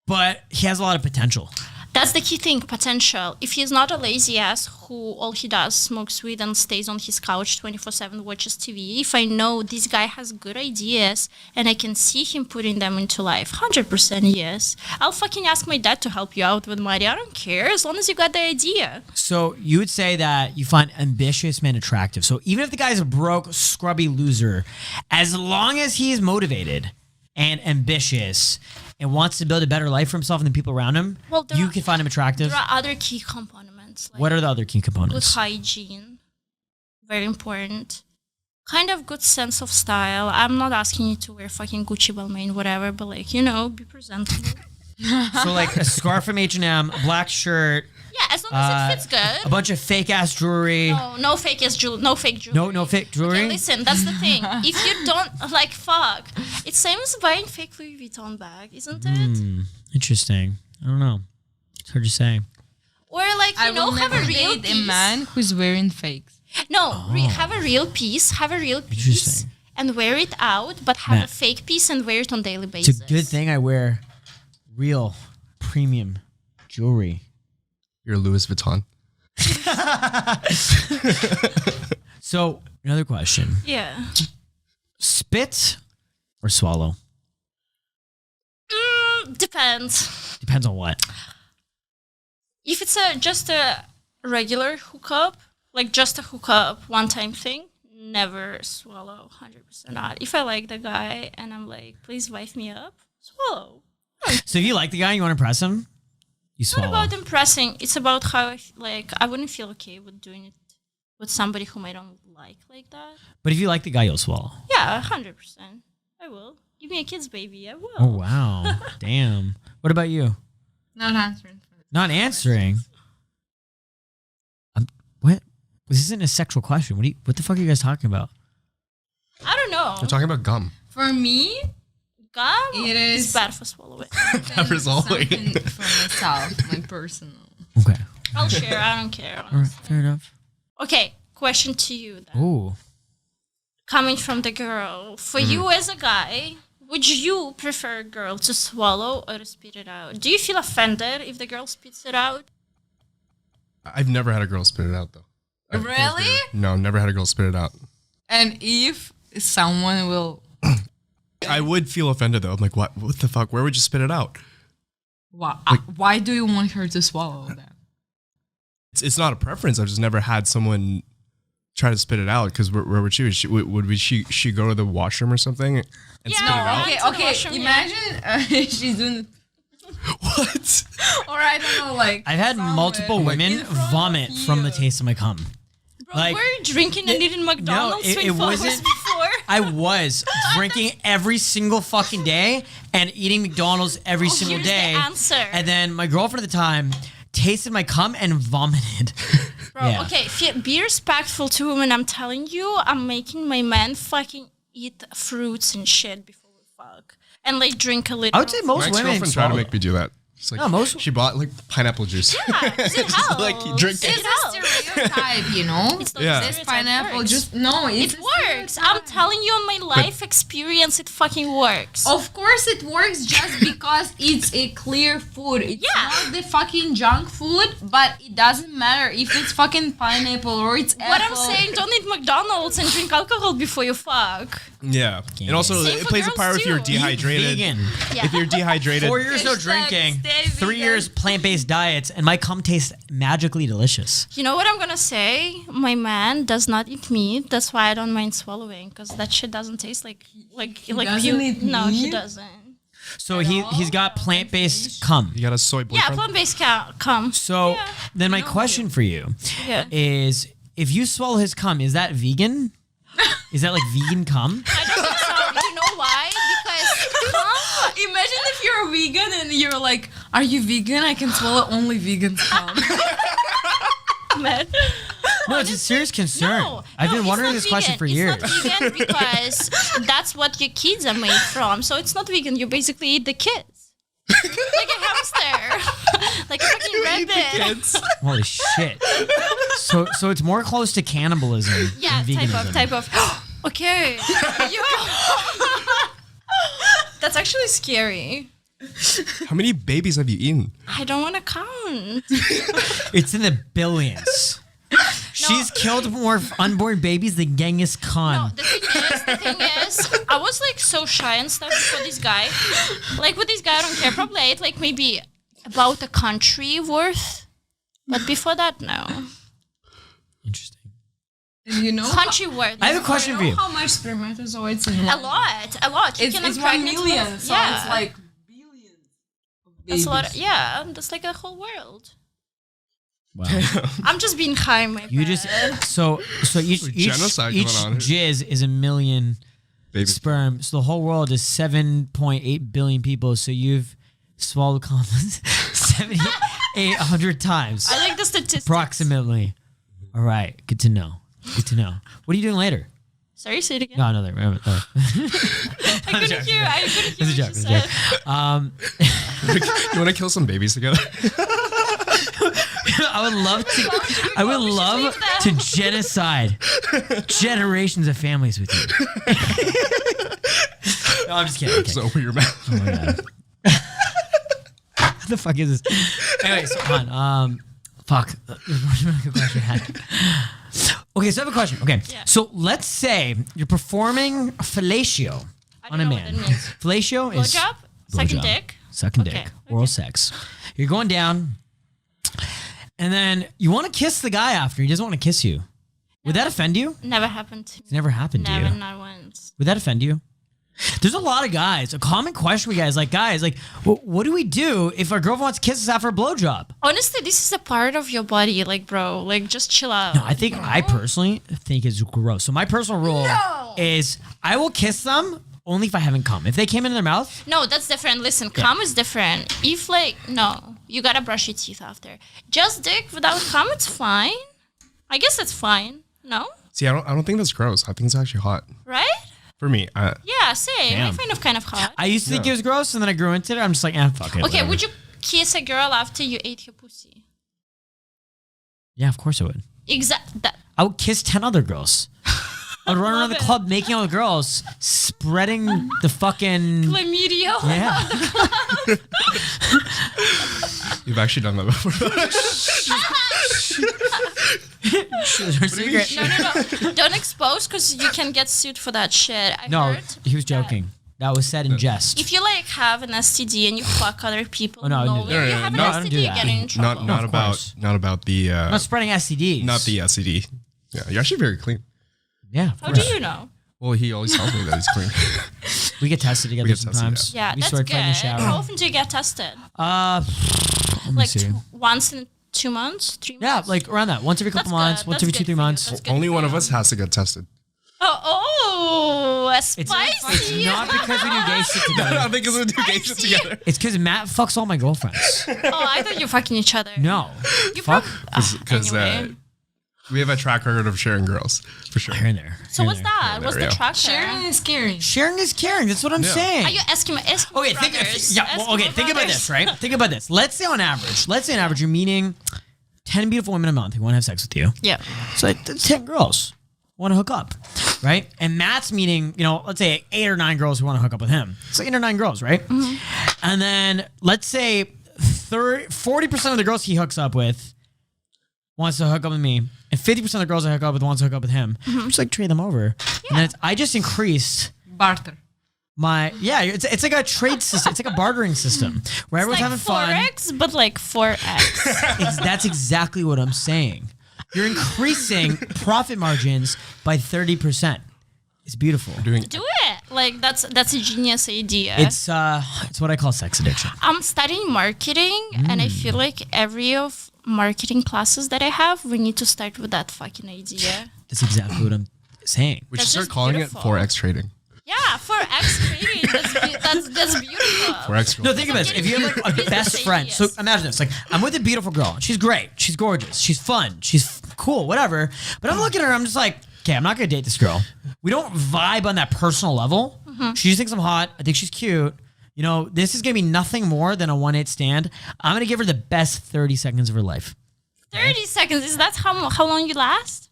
but he has a lot of potential? That's the key thing, potential. If he's not a lazy ass who all he does smokes weed and stays on his couch 24/7, watches TV, if I know this guy has good ideas and I can see him putting them into life, 100% yes. I'll fucking ask my dad to help you out with money. I don't care, as long as you got the idea. So you would say that you find ambitious men attractive. So even if the guy's a broke, scrubby loser, as long as he is motivated and ambitious and wants to build a better life for himself and the people around him, Well, you can find him attractive. There are other key components. Like What are the other key good components? hygiene, very important. Kind of good sense of style. I'm not asking you to wear fucking Gucci, Balmain, whatever, but like, be presentable. So like a scarf from H&M, a black shirt, Yeah, as long as it fits a good. bunch of fake ass jewelry. No fake jewelry. No fake jewelry. No fake jewelry? Okay, listen, that's the thing. If you don't fuck, it's same as buying fake Louis Vuitton bag, isn't it? Interesting. I don't know. It's hard to say. Or like I will have a never real date piece. a man who's wearing fakes. No, have a real piece. Have a real piece Interesting. and wear it out, but have a Matt. fake piece and wear it on daily It's basis. a good thing I wear real premium jewelry. You're Louis Vuitton. So another question. Yeah. Spit or swallow? Depends. Depends on what. If it's just a regular hookup, like just a hookup, one-time thing, never swallow, 100% not. If I like the guy and I'm like, please wife me up, swallow. So if you like the guy and you want to impress him, you It's not swallow. about impressing. It's about how I wouldn't feel okay with doing it with somebody whom I don't like that. But if you like the guy, you'll swallow. Yeah, 100%. I will. Give me a kid's baby. I will. Oh, wow. Damn. What about you? Not answering. Not answering. What? This isn't a sexual question. What the fuck are you guys talking about? I don't know. We're talking about gum. For me, Gum It is is- bad for swallowing. Never swallowing. something for myself, my personal. Okay. I'll share. I don't care. All right. Honestly. Fair enough. Okay, question to you then. Ooh. Coming from the girl, for you as a guy, would you prefer a girl to swallow or to spit it out? Do you feel offended if the girl spits it out? I've never had a girl spit it out though. Really? No, never had a girl spit it out. And if someone will, I would feel offended though. I'm like, what? What the fuck? Where would you spit it out? why do you want her to swallow that? It's not a preference. I've just never had someone try to spit it out. Because where would she? Would she go to the washroom or something and spit it out? To the Okay. washroom, yeah. Imagine she's doing. What? Or I don't know, like I've had multiple women vomit from the taste of my cum. Bro, Like, were you drinking and eating McDonald's it 24 hours wasn't- before? I was drinking every single fucking day and eating McDonald's every single Here's the day. answer. And then my girlfriend at the time tasted my cum and vomited. Bro, Yeah. okay, be respectful to women. I'm telling you, I'm making my man fucking eat fruits and shit before we fuck. And like drink a little. I would say My most women ex-girlfriend tried to swallow. make me do that. She's like, No, most- she bought like pineapple juice. Yeah, it helps. Like, you drink it. it's a stereotype, you know. It's not Yeah. a This stereotype, pineapple works. just no. It's It a works. stereotype. I'm telling you on my life experience, it fucking works. Of course it works just because it's a clear food. It's Yeah. not the fucking junk food, but it doesn't matter if it's fucking pineapple or it's What I'm apple. saying, don't eat McDonald's and drink alcohol before you fuck. Yeah. And also, Same it for plays a girls part if you're too. dehydrated. Vegan. Yeah. If you're dehydrated. 4 years no Hashtag drinking, stay 3 vegan. years plant-based diets, and my cum tastes magically delicious. You know what I'm gonna say? My man does not eat meat. That's why I don't mind swallowing, because that shit doesn't taste like doesn't eat No, he meat? doesn't. So he's got plant-based cum. You got a soy Yeah, boyfriend? plant-based cum. So Yeah. then my question for you Yeah. is, if you swallow his cum, is that vegan? Is that like vegan cum? I don't think so. You know why? Because cum. Imagine if you're a vegan and you're like, "Are you vegan? I can swallow only vegan cum." Man. No, it's a serious concern. No, I've no, been it's wondering not this question vegan. for years. It's not vegan because that's what your kids are made from. So it's not vegan. You basically eat the kids. Like a hamster. Like a fucking rabbit. Holy shit. So it's more close to cannibalism Yeah, than veganism. type of. Okay. You That's actually scary. How many babies have you eaten? I don't want to count. It's in the billions. She's killed more unborn babies than Genghis Khan. No, the thing is, I was like so shy and stuff before this guy. Like with this guy, I don't care. Probably I ate like maybe about a country worth. But before that, no. Interesting. You know, Country worth. I have a question for know you. how much spermatozoids in A lot. You It's, can it's 1 impregnate million, with- so yeah. it's like billions of That's a lot. babies. Yeah, that's like a whole world. Wow. I'm just being high, my You bad. just so each genocide each going on jizz is a million Babies. sperm. So the whole world is 7.8 billion people. So you've swallowed condoms 7,800 times, I like the statistics. approximately. All right, good to know. Good to know. What are you doing later? Sorry, say it again. No, no, remember. I couldn't hear. I couldn't hear It's a what joke. you It's a said. joke. You want to kill some babies together? I would love to. I would we should love leave that. to genocide generations of families with you. No, I'm just kidding. Okay. So open your mouth. Oh my God. What the fuck is this? Anyway, so on. Fuck. Okay, so I have a question. Okay, Yeah. so let's say you're performing fellatio I on don't a know man. what that means. Fellatio is Blowjob? Sucking blowjob. dick? Sucking Okay, dick, oral sex. You're going down, and then you want to kiss the guy after. He doesn't want to kiss you. Would that offend you? Never happened to me. It's never happened to Never, you. not once. Would that offend you? There's a lot of guys. A common question we get is like, guys, like, what do we do if our girlfriend wants to kiss us after a blowjob? Honestly, this is a part of your body, like, bro. Like, just chill out. No, I personally think it's gross. So my personal rule is I will kiss them only if I haven't come. If they came into their mouth, No, that's different. Listen, cum is different. If like no, you gotta brush your teeth after. Just dick without cum, it's fine. I guess it's fine. No, See, I don't think that's gross. I think it's actually hot. right? For me, Yeah, same. I Damn. find it kind of hot. I used to think it was gross, and then I grew into it. I'm just like, fuck it. Okay, whatever. would you kiss a girl after you ate your pussy? Yeah, of course I would. That. I would kiss 10 other girls. I would run around the Love it. club making all the girls, spreading the fucking. Chlamydia. Yeah. you've actually done that before. Her secret. No. Don't expose, because you can get sued for that shit. I No, heard he was joking. That was said in jest. if you like have an STD and you fuck other people, Oh, no, I no, didn't do you that. have No, I an don't STD, do you're that. getting in trouble. not of about course. not about the I'm not spreading STDs. not the STD. Yeah, you're actually very clean. Yeah. Of How do course. you know? Well, he always tells me that he's clean. We get tested together get tested, sometimes. Yeah, we that's start good. fighting in the shower. How often do you get tested? Let me Like see. once in 2 months, 3 Yeah, months? like around that. Once every couple That's months, good. once That's every good 2-3 for you. months. That's good Only for one of you. us has to get tested. Spicy. It's not because we do gay shit I together. don't think it's gonna do gay shit together. It's because Matt fucks all my girlfriends. Oh, I thought you're fucking each other. No. You Fuck. Because Anyway. we have a track record of sharing girls for sure. Here and there. So what's that? there What's we the go. tracker? Sharing is caring. Sharing is caring. That's what I'm Yeah. saying. Are you Eskimo Okay, brothers? think about this, right? Think about this. Let's say on average, you're meeting 10 beautiful women a month who want to have sex with you. Yeah. So that's 10 girls want to hook up, right? And Matt's meeting, let's say 8 or 9 girls who want to hook up with him. So 8 or 9 girls, right? And then let's say 40% of the girls he hooks up with wants to hook up with me, and 50% of the girls I hook up with wants to hook up with him. Just like trade them over. And then I just increased Barter. it's like a trade system. It's like a bartering system where everyone's having fun. 4x, but like 4x. That's exactly what I'm saying. You're increasing profit margins by 30%. It's beautiful. Do it. Like that's a genius idea. It's what I call sex addiction. I'm studying marketing, and I feel like every of marketing classes that I have, we need to start with that fucking idea. That's exactly what I'm saying. We should That's start just calling beautiful. it 4X trading. Yeah, 4x trading. That's beautiful. 4X. No, think of this. If you have like a Business best friend, so ideas. imagine this. Like, I'm with a beautiful girl. She's great. She's gorgeous. She's fun. She's cool, whatever. But I'm looking at her, I'm just like, okay, I'm not going to date this girl. We don't vibe on that personal level. She just thinks I'm hot. I think she's cute. This is going to be nothing more than a one-night stand. I'm going to give her the best 30 seconds of her life. 30 seconds. Is that how long you last?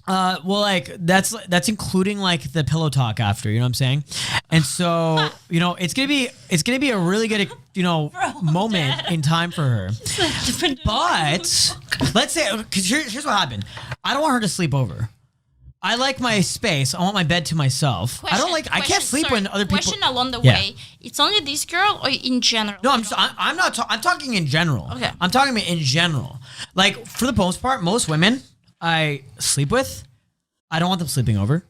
Well, like that's including like the pillow talk after, you know what I'm saying? And so, it's gonna be a really good, moment in time for her. But let's say, because here's what happened. I don't want her to sleep over. I like my space. I want my bed to myself. I can't sleep when other people. Question along the Yeah. way. It's only this girl or in general? No, I'm not. I'm talking in general. Okay. I'm talking about in general. Like for the most part, most women I sleep with, I don't want them sleeping over.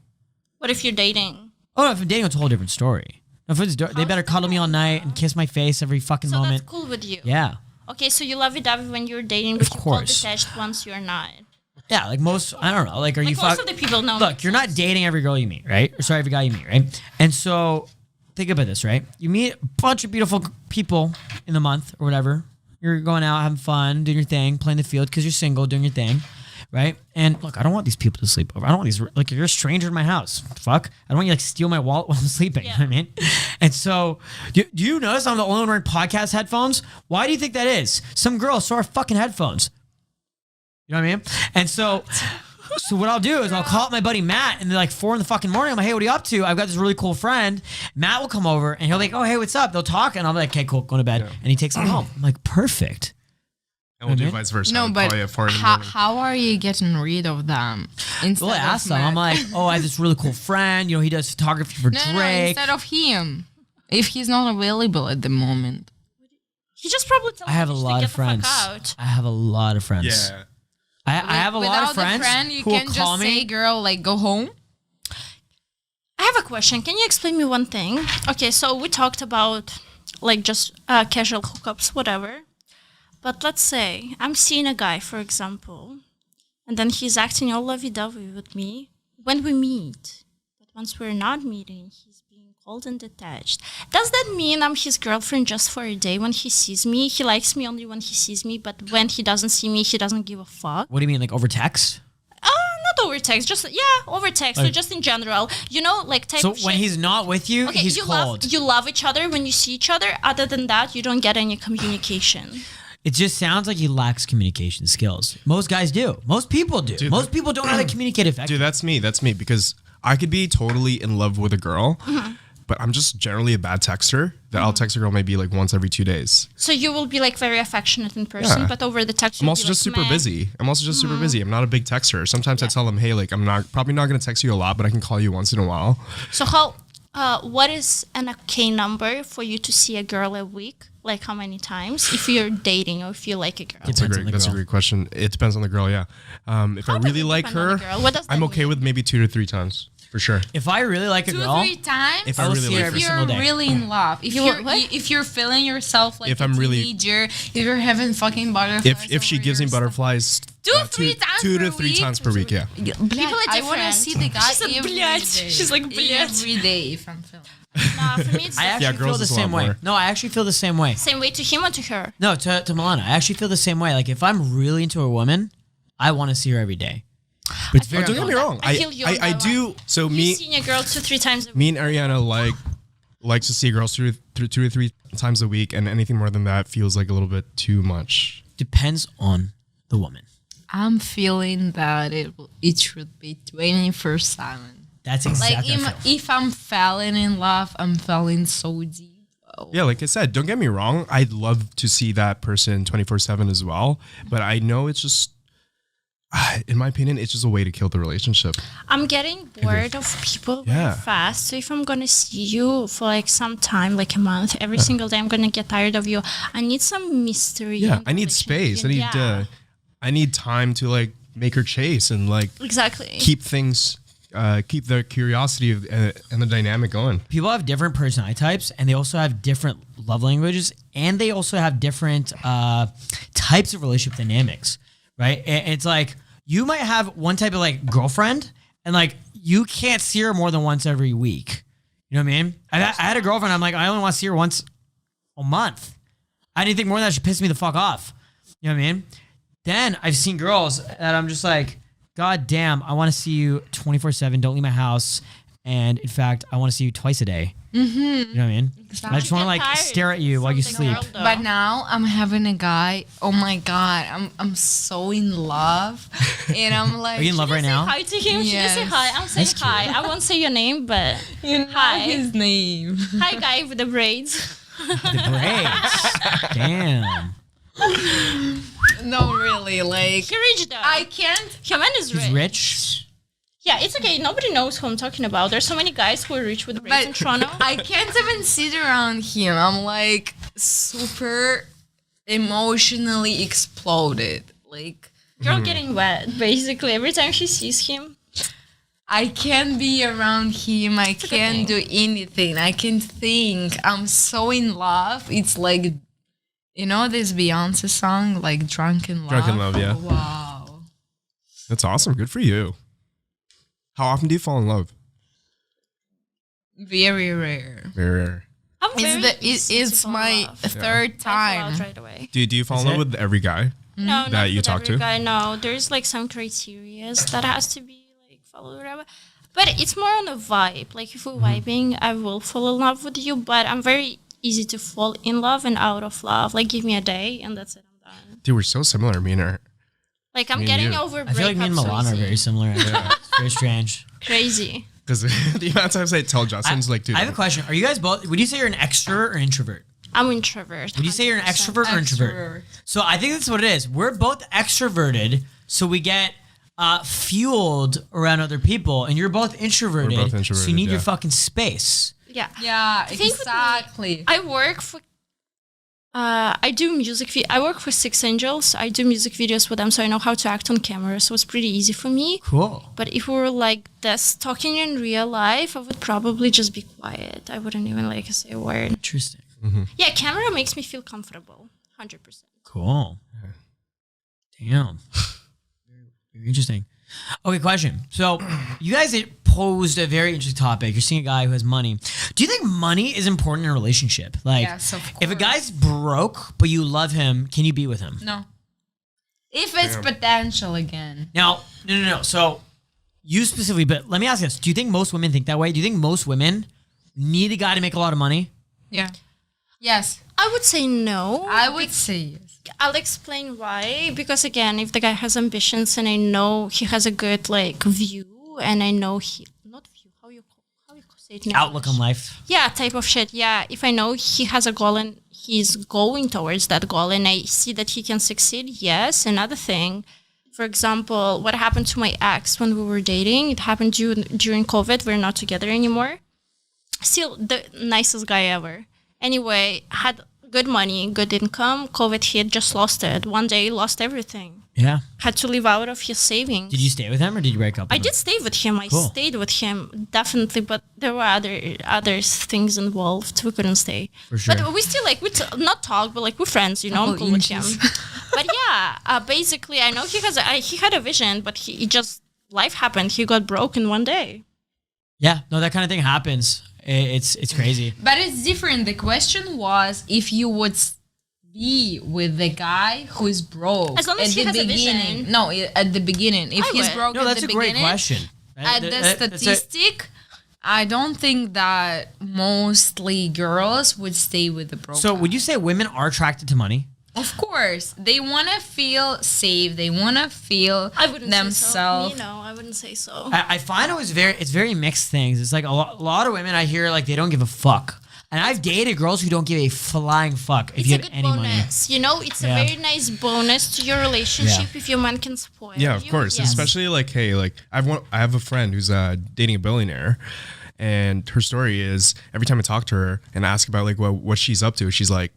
What if you're dating? Oh, no, if I'm dating, it's a whole different story. If it's, they better cuddle me all night and kiss my face every fucking So moment. that's cool with you. Yeah. Okay, so you love it when you're dating, but Of you call course. detached once you're not. Yeah, like most, I don't know. Like, are you Most of the people know. Look, you're not dating every girl you meet, right? Or sorry, every guy you meet, right? And so, think about this, right? You meet a bunch of beautiful people in the month or whatever. You're going out, having fun, doing your thing, playing the field because you're single, doing your thing, right? And look, I don't want these people to sleep over. I don't want these, like, you're a stranger in my house. Fuck. I don't want you to, like, steal my wallet while I'm sleeping. Yeah. You know what I mean? And so, do you notice I'm the only one wearing podcast headphones? Why do you think that is? Some girls saw our fucking headphones. You know what I mean? And so what I'll do is I'll call up my buddy Matt, and they're like 4 in the fucking morning. I'm like, hey, what are you up to? I've got this really cool friend. Matt will come over, and he'll be like, oh, hey, what's up? They'll talk, and I'll be like, okay, cool, go to bed. Yeah. And he takes me home. I'm like, perfect. And we'll do Okay. vice versa. No, I'll but call you at 4 in the morning. how are you getting rid of them? Instead Well, I of asked them. I'm Matt? like, oh, I have this really cool friend. He does photography for no, Drake. instead of him, if he's not available at the moment. He just probably tells I have a you to lot get of friends. The fuck out. I have a lot of friends. Yeah. I have a lot of friends Without the friend, you who will can call just me. say, "Girl, like go home." I have a question. Can you explain me one thing? Okay, so we talked about like just casual hookups, whatever. But let's say I'm seeing a guy, for example, and then he's acting all lovey-dovey with me when we meet. But once we're not meeting, he's being cold and detached. Does that mean I'm his girlfriend just for a day when he sees me? He likes me only when he sees me, but when he doesn't see me, he doesn't give a fuck? What do you mean, like over text? Not over text, just, over text, or Like- just in general. Like type So of when shit. he's not with you, Okay, he's you cold. love each other when you see each other. Other than that, you don't get any communication. It just sounds like he lacks communication skills. Most guys do. Most people do. Dude, Most people don't know how to communicate effectively. Dude, that's me. That's me. Because I could be totally in love with a girl, but I'm just generally a bad texter that I'll text a girl maybe like once every 2 days. So you will be like very affectionate in person, Yeah. but over the text, I'm you'll also be just like, super meh. busy. I'm not a big texter. Sometimes I tell them, hey, like I'm probably not going to text you a lot, but I can call you once in a while. So what is an okay number for you to see a girl a week? Like how many times? If you're dating or if you like a girl? Depends on the That's a girl. great question. It depends on the girl, yeah. If I does really it like depend on her, the girl? What does that I'm okay mean? with maybe 2 to 3 times. For sure. If I really like a 2 girl, 3 times. If I I will really see her like every If single you're day. really in love, if You you're what? if you're feeling yourself like If a I'm really- teenager, if you're having fucking butterflies, If she over gives me your stomach. butterflies, 2-3 times 2 per to 3 week? times per week, yeah. People are I want to different. see the guy She said, every "Блядь." day. She's like, "Блядь." Every day if I'm feeling. Nah, for me it's I actually Yeah, feel girls the is a lot same way. more. No, I actually feel the same way. same way to him or to her. No, to Milana, I actually feel the same way. Like if I'm really into a woman, I want to see her every day. But it's very Don't get me wrong. I feel you on I that do. So You've seen your girl 2-3 times a week. me and Ariana likes to see girls 2 to 3 times a week, and anything more than that feels like a little bit too much. depends on the woman. I'm feeling that it should be 24/7. That's Like exactly how I feel. if I'm falling in love, I'm falling so deep. Yeah, like I said, don't get me wrong. I'd love to see that person 24/7 as well, but I know it's just, in my opinion, it's just a way to kill the relationship. I'm getting bored of people very Yeah. fast. So if I'm gonna see you for like some time, like a month, every single day, I'm gonna get tired of you. I need some mystery. Yeah, in the I need space. relationship. I need time to like make her chase and like Exactly. keep things, keep the curiosity of, and the dynamic going. People have different personality types, and they also have different love languages, and they also have different types of relationship dynamics, right? And it's like you might have one type of like girlfriend, and like you can't see her more than once every week. You know what I mean? I had a girlfriend. I'm like, I only want to see her once a month. Anything more than that should piss me the fuck off. You know what I mean? Then I've seen girls that I'm just like, God damn, I want to see you 24/7. Don't leave my house. And in fact, I want to see you twice a day. Mm-hmm. You know what I mean? Exactly. I just want to like stare at you while you sleep. But now I'm having a guy. Oh my god, I'm so in love, and I'm like, Are you in love right now? Hi to him. She just say Yes. hi. I'm saying That's cute. hi. I won't say your name, but you know hi. his name. Hi, guy with the braids. The braids. Damn. No, really, like He rich though. I can't. Your man is rich. He's rich. Yeah, it's okay. Nobody knows who I'm talking about. There's so many guys who are rich with braids in Toronto. I can't even sit around him. I'm like super emotionally exploded. Like Girl getting wet, basically. Every time she sees him. I can't be around him. I can't do anything. I can't think. I'm so in love. It's like, you know, this Beyonce song, like Drunk in Love. Drunk in Love, yeah. Wow. That's awesome. Good for you. How often do you fall in love? Very rare. Very rare. I'm very easy to It's fall in my love. third I fall out time. right away. Do you fall in Is love it? with every guy? No, That not you with talk every to? guy. No, there's like some criteria that has to be like followed or whatever. But it's more on a vibe. Like if we're vibing, I will fall in love with you. But I'm very easy to fall in love and out of love. Like give me a day and that's it. I'm done. Dude, we're so similar, me and her. Like I'm Me and getting you. over. I feel like me and breakups so Milan are easy. very similar. It's very strange. Crazy. Because the amount of times I tell Justin's like, dude, I have a question. Are you guys both? Would you say you're an extrovert or introvert? I'm introvert. Would you say you're an 100%. extrovert or introvert? So I think that's what it is. We're both extroverted, so we get fueled around other people, and you're both introverted. We're both so you introverted, need your yeah. fucking space. Yeah. Yeah, think with me- exactly. I work for. I do music. I work for Six Angels. I do music videos with them, so I know how to act on camera. So it's pretty easy for me. Cool. But if we were like this talking in real life, I would probably just be quiet. I wouldn't even like say a word. Interesting. Yeah, camera makes me feel comfortable. 100%. Cool. Damn. Very interesting. Okay, question. So you guys posed a very interesting topic. You're seeing a guy who has money. Do you think money is important in a relationship? Like, Yes, of if a course. guy's broke but you love him, can you be with him? No. If it's potential again. Now, no. So you specifically, but let me ask you this. Do you think most women think that way? Do you think most women need a guy to make a lot of money? Yeah. Yes. I would say no. I would say yes. I'll explain why. Because again, if the guy has ambitions and I know he has a good like view and I know he not view how you say it in Outlook on English? life. Yeah, type of shit. Yeah, if I know he has a goal and he's going towards that goal and I see that he can succeed, yes. Another thing, for example, what happened to my ex when we were dating, it happened during COVID. We're not together anymore. Still the nicest guy ever. Anyway, had good money, good income. COVID hit, just lost it. One day, lost everything. Yeah. Had to live out of his savings. Did you stay with him or did you break up with I him? did stay with him. I Cool. stayed with him, definitely, but there were other things involved. We couldn't stay. For sure. But we still not talk, but like we're friends, you know. I'm cool with him. But yeah, basically, I know he had a vision, but he just life happened. He got broke in one day. Yeah, no, that kind of thing happens. It's crazy. But it's different. The question was if you would be with the guy who is broke As long as at he the has a beginning. vision. No, at the beginning. If I he's would. broke No, at that's the a great beginning, question. at the That's a- statistic, I don't think that mostly girls would stay with the broke So guy. would you say women are attracted to money? Of course, they want to feel safe. They want to feel I wouldn't themselves. say so. I wouldn't say so. I find it's very mixed things. It's like a lot of women I hear like they don't give a fuck. And I've dated girls who don't give a flying fuck if It's you a have good any money. bonus. You know, it's Yeah. a very nice bonus to your relationship if your man can spoil Yeah, of you. course. Yes. Especially like, hey, like I have a friend who's dating a billionaire, and her story is every time I talk to her and ask about like what she's up to, she's like,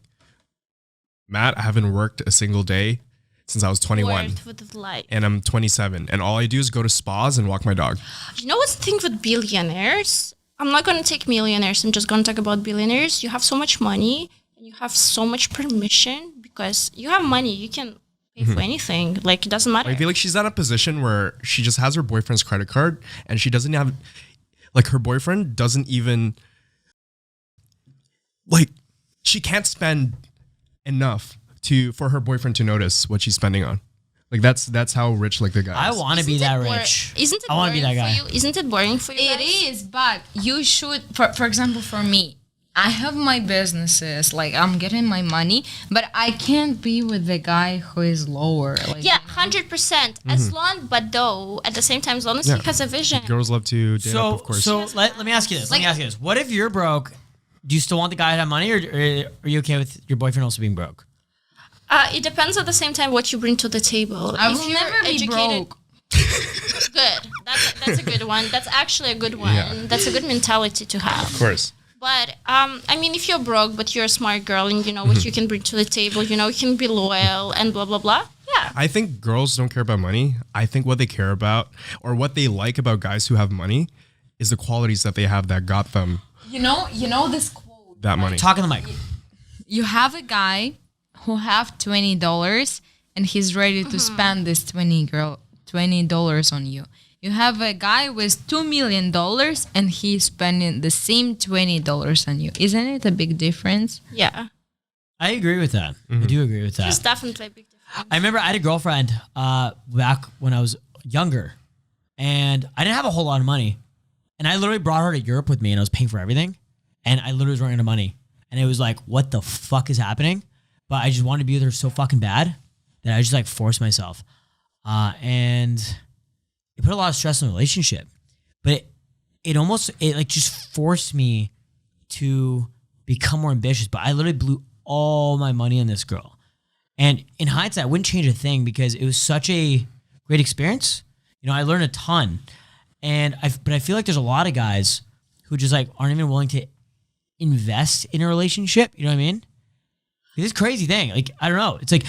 Matt, I haven't worked a single day since I was 21, Worked with the light. and I'm 27, and all I do is go to spas and walk my dog. You know what's the thing with billionaires? I'm not going to take millionaires. I'm just going to talk about billionaires. You have so much money and you have so much permission because you have money. You can pay for anything. Like, it doesn't matter. I feel like she's at a position where she just has her boyfriend's credit card, and she doesn't have, like, her boyfriend doesn't even, like, she can't spend enough for her boyfriend to notice what she's spending on. Like that's how rich like the guy I is. want to be Isn't that it bor- rich. Isn't it I want to be that boring guy. for you? Isn't it boring for you It guys? is, but you should, for example, for me, I have my businesses, like I'm getting my money, but I can't be with the guy who is lower. Like, Yeah, 100%. As long, but though, at the same time, as long as Yeah. he has a vision. Girls love to date up, of course. So let me ask you this. Let me ask you this. What if you're broke? Do you still want the guy to have money, or are you okay with your boyfriend also being broke? It depends at the same time what you bring to the table. I If will you're never be educated- broke. Good. That's a good one. That's actually a good one. Yeah. That's a good mentality to have. of course. But I mean, if you're broke but you're a smart girl and you know what you can bring to the table, you know you can be loyal and blah blah blah. Yeah. I think girls don't care about money. I think what they care about, or what they like about guys who have money, is the qualities that they have that got them You know this quote. that money. Talk on the mic. You have a guy who have $20 and he's ready to spend this $20 on you. You have a guy with $2 million and he's spending the same $20 on you. Isn't it a big difference? Yeah. I agree with that. I do agree with that. It's definitely a big difference. I remember I had a girlfriend back when I was younger, and I didn't have a whole lot of money. And I literally brought her to Europe with me, and I was paying for everything. And I literally was running out of money. And it was like, what the fuck is happening? But I just wanted to be with her so fucking bad that I just like forced myself. And it put a lot of stress on the relationship. But it like just forced me to become more ambitious. But I literally blew all my money on this girl. And in hindsight, I wouldn't change a thing because it was such a great experience. You know, I learned a ton. But I feel like there's a lot of guys who just like aren't even willing to invest in a relationship. You know what I mean? It's a crazy thing. Like, I don't know. It's like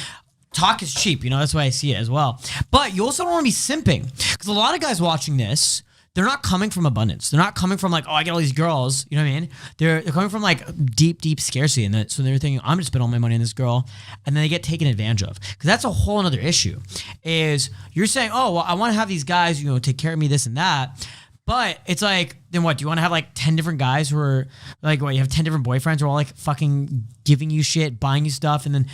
talk is cheap. You know, that's why I see it as well. But you also don't want to be simping, because a lot of guys watching this, they're not coming from abundance. They're not coming from like, oh, I get all these girls. You know what I mean? They're coming from like deep scarcity. And so they're thinking, I'm going to spend all my money on this girl. And then they get taken advantage of. Because that's a whole other issue. Is you're saying, oh, well, I want to have these guys, you know, take care of me, this and that. But it's like, then what? Do you want to have like 10 different guys who are like, what? You have 10 different boyfriends who are all like fucking giving you shit, buying you stuff. And then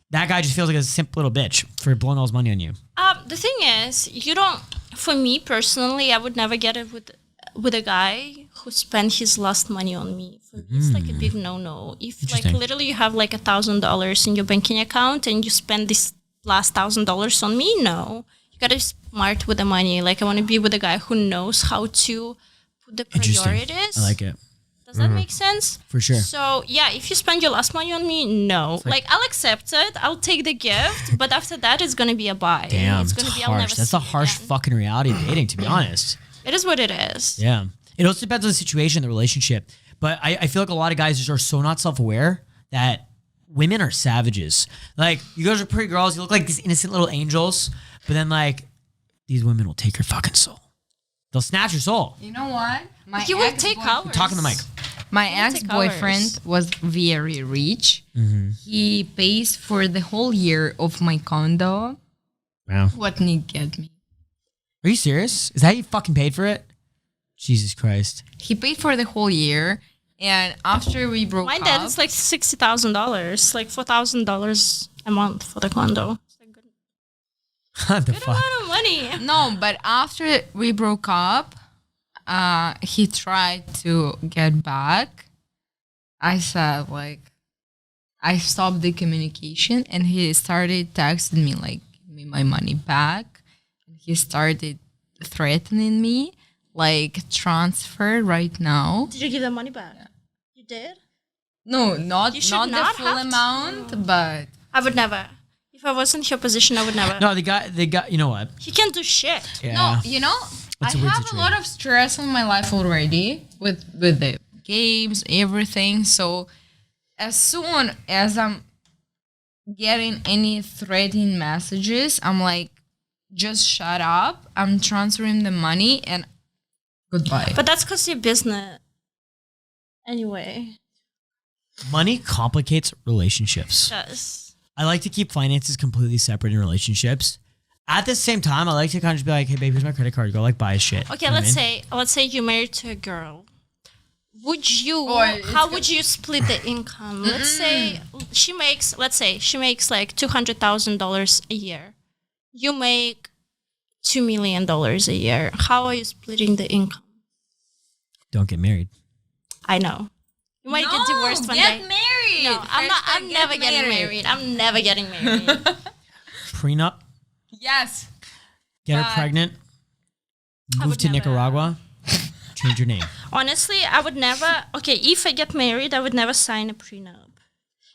that guy just feels like a simp little bitch for blowing all his money on you. The thing is, you don't. For me personally, I would never get it with a guy who spent his last money on me. For me, it's like a big no-no. If like Interesting. literally you have like $1,000 in your banking account and you spend this last $1,000 on me, no. You gotta be smart with the money. Like, I want to be with a guy who knows how to put the Interesting. priorities. I like it. Does that make sense? For sure. So yeah, if you spend your last money on me, no. Like, I'll accept it. I'll take the gift, but after that, it's gonna be a buy. Damn, it's it's gonna be. I'll never harsh. That's see a you harsh again. fucking reality of dating, to be honest. It is what it is. Yeah. It also depends on the situation, the relationship. But I feel like a lot of guys just are so not self-aware that women are savages. Like, you guys are pretty girls. You look like these innocent little angels. But then, like, these women will take your fucking soul. They'll snatch your soul. You know what? You will take ours. Talk in the mic. My You will take ex-boyfriend ours. was very rich. Mm-hmm. He pays for the whole year of my condo. Wow. What Nick get me? Are you serious? Is that how you fucking paid for it? Jesus Christ. He paid for the whole year, and after we broke My up, dad is like $60,000, like $4,000 a month for the condo. It's like good What the fuck? amount of money. no. But after we broke up, he tried to get back. I said like, I stopped the communication, and he started texting me like, "Give me my money back." And he started threatening me. Like, transfer right now. Did you give the money back? You did? No, not You should not not the full have amount, but I would never. If I was in your position, I would never. No, they got, you know what? He can't do shit. Yeah. no, you know, It's I a weird have a situation. lot of stress in my life already with the games, everything. So as soon as I'm getting any threatening messages, I'm like, just shut up. I'm transferring the money and goodbye. But that's because your business. Anyway, Money complicates relationships. does. I like to keep finances completely separate in relationships. At the same time, I like to kind of just be like, hey, babe, here's my credit card. Go like buy shit. Okay, You know what let's say you're married to a girl. Would you? Or it's How would you split the income? Let's say she makes. Let's say she makes like $200,000 a year. You make $2 million a year. How are you splitting the income? Don't get married. I know. You might get divorced one get day. married. No, I'm not. I'm never getting married. I'm never getting married. Prenup, Yes. get her But- pregnant, move would to never. Nicaragua, change your name. Honestly, I would never. Okay, if I get married, I would never sign a prenup.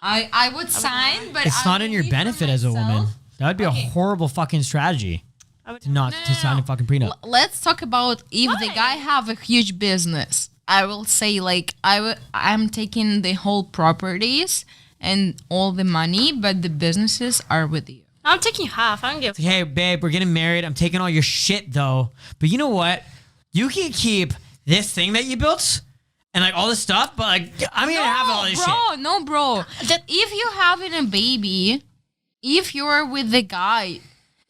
I would sign, but It's I not in would your leave for benefit as a woman. myself. That would be a horrible fucking strategy I would to not to sign a fucking prenup. Let's talk about if the Why? guy have a huge business. I will say like I'm taking the whole properties and all the money, but the businesses are with you. I'm taking half. I don't give. Hey, babe, we're getting married. I'm taking all your shit though. But you know what? You can keep this thing that you built and like all this stuff, but like I'm gonna have all this shit. No, bro. That- If you having a baby, if you're with the guy,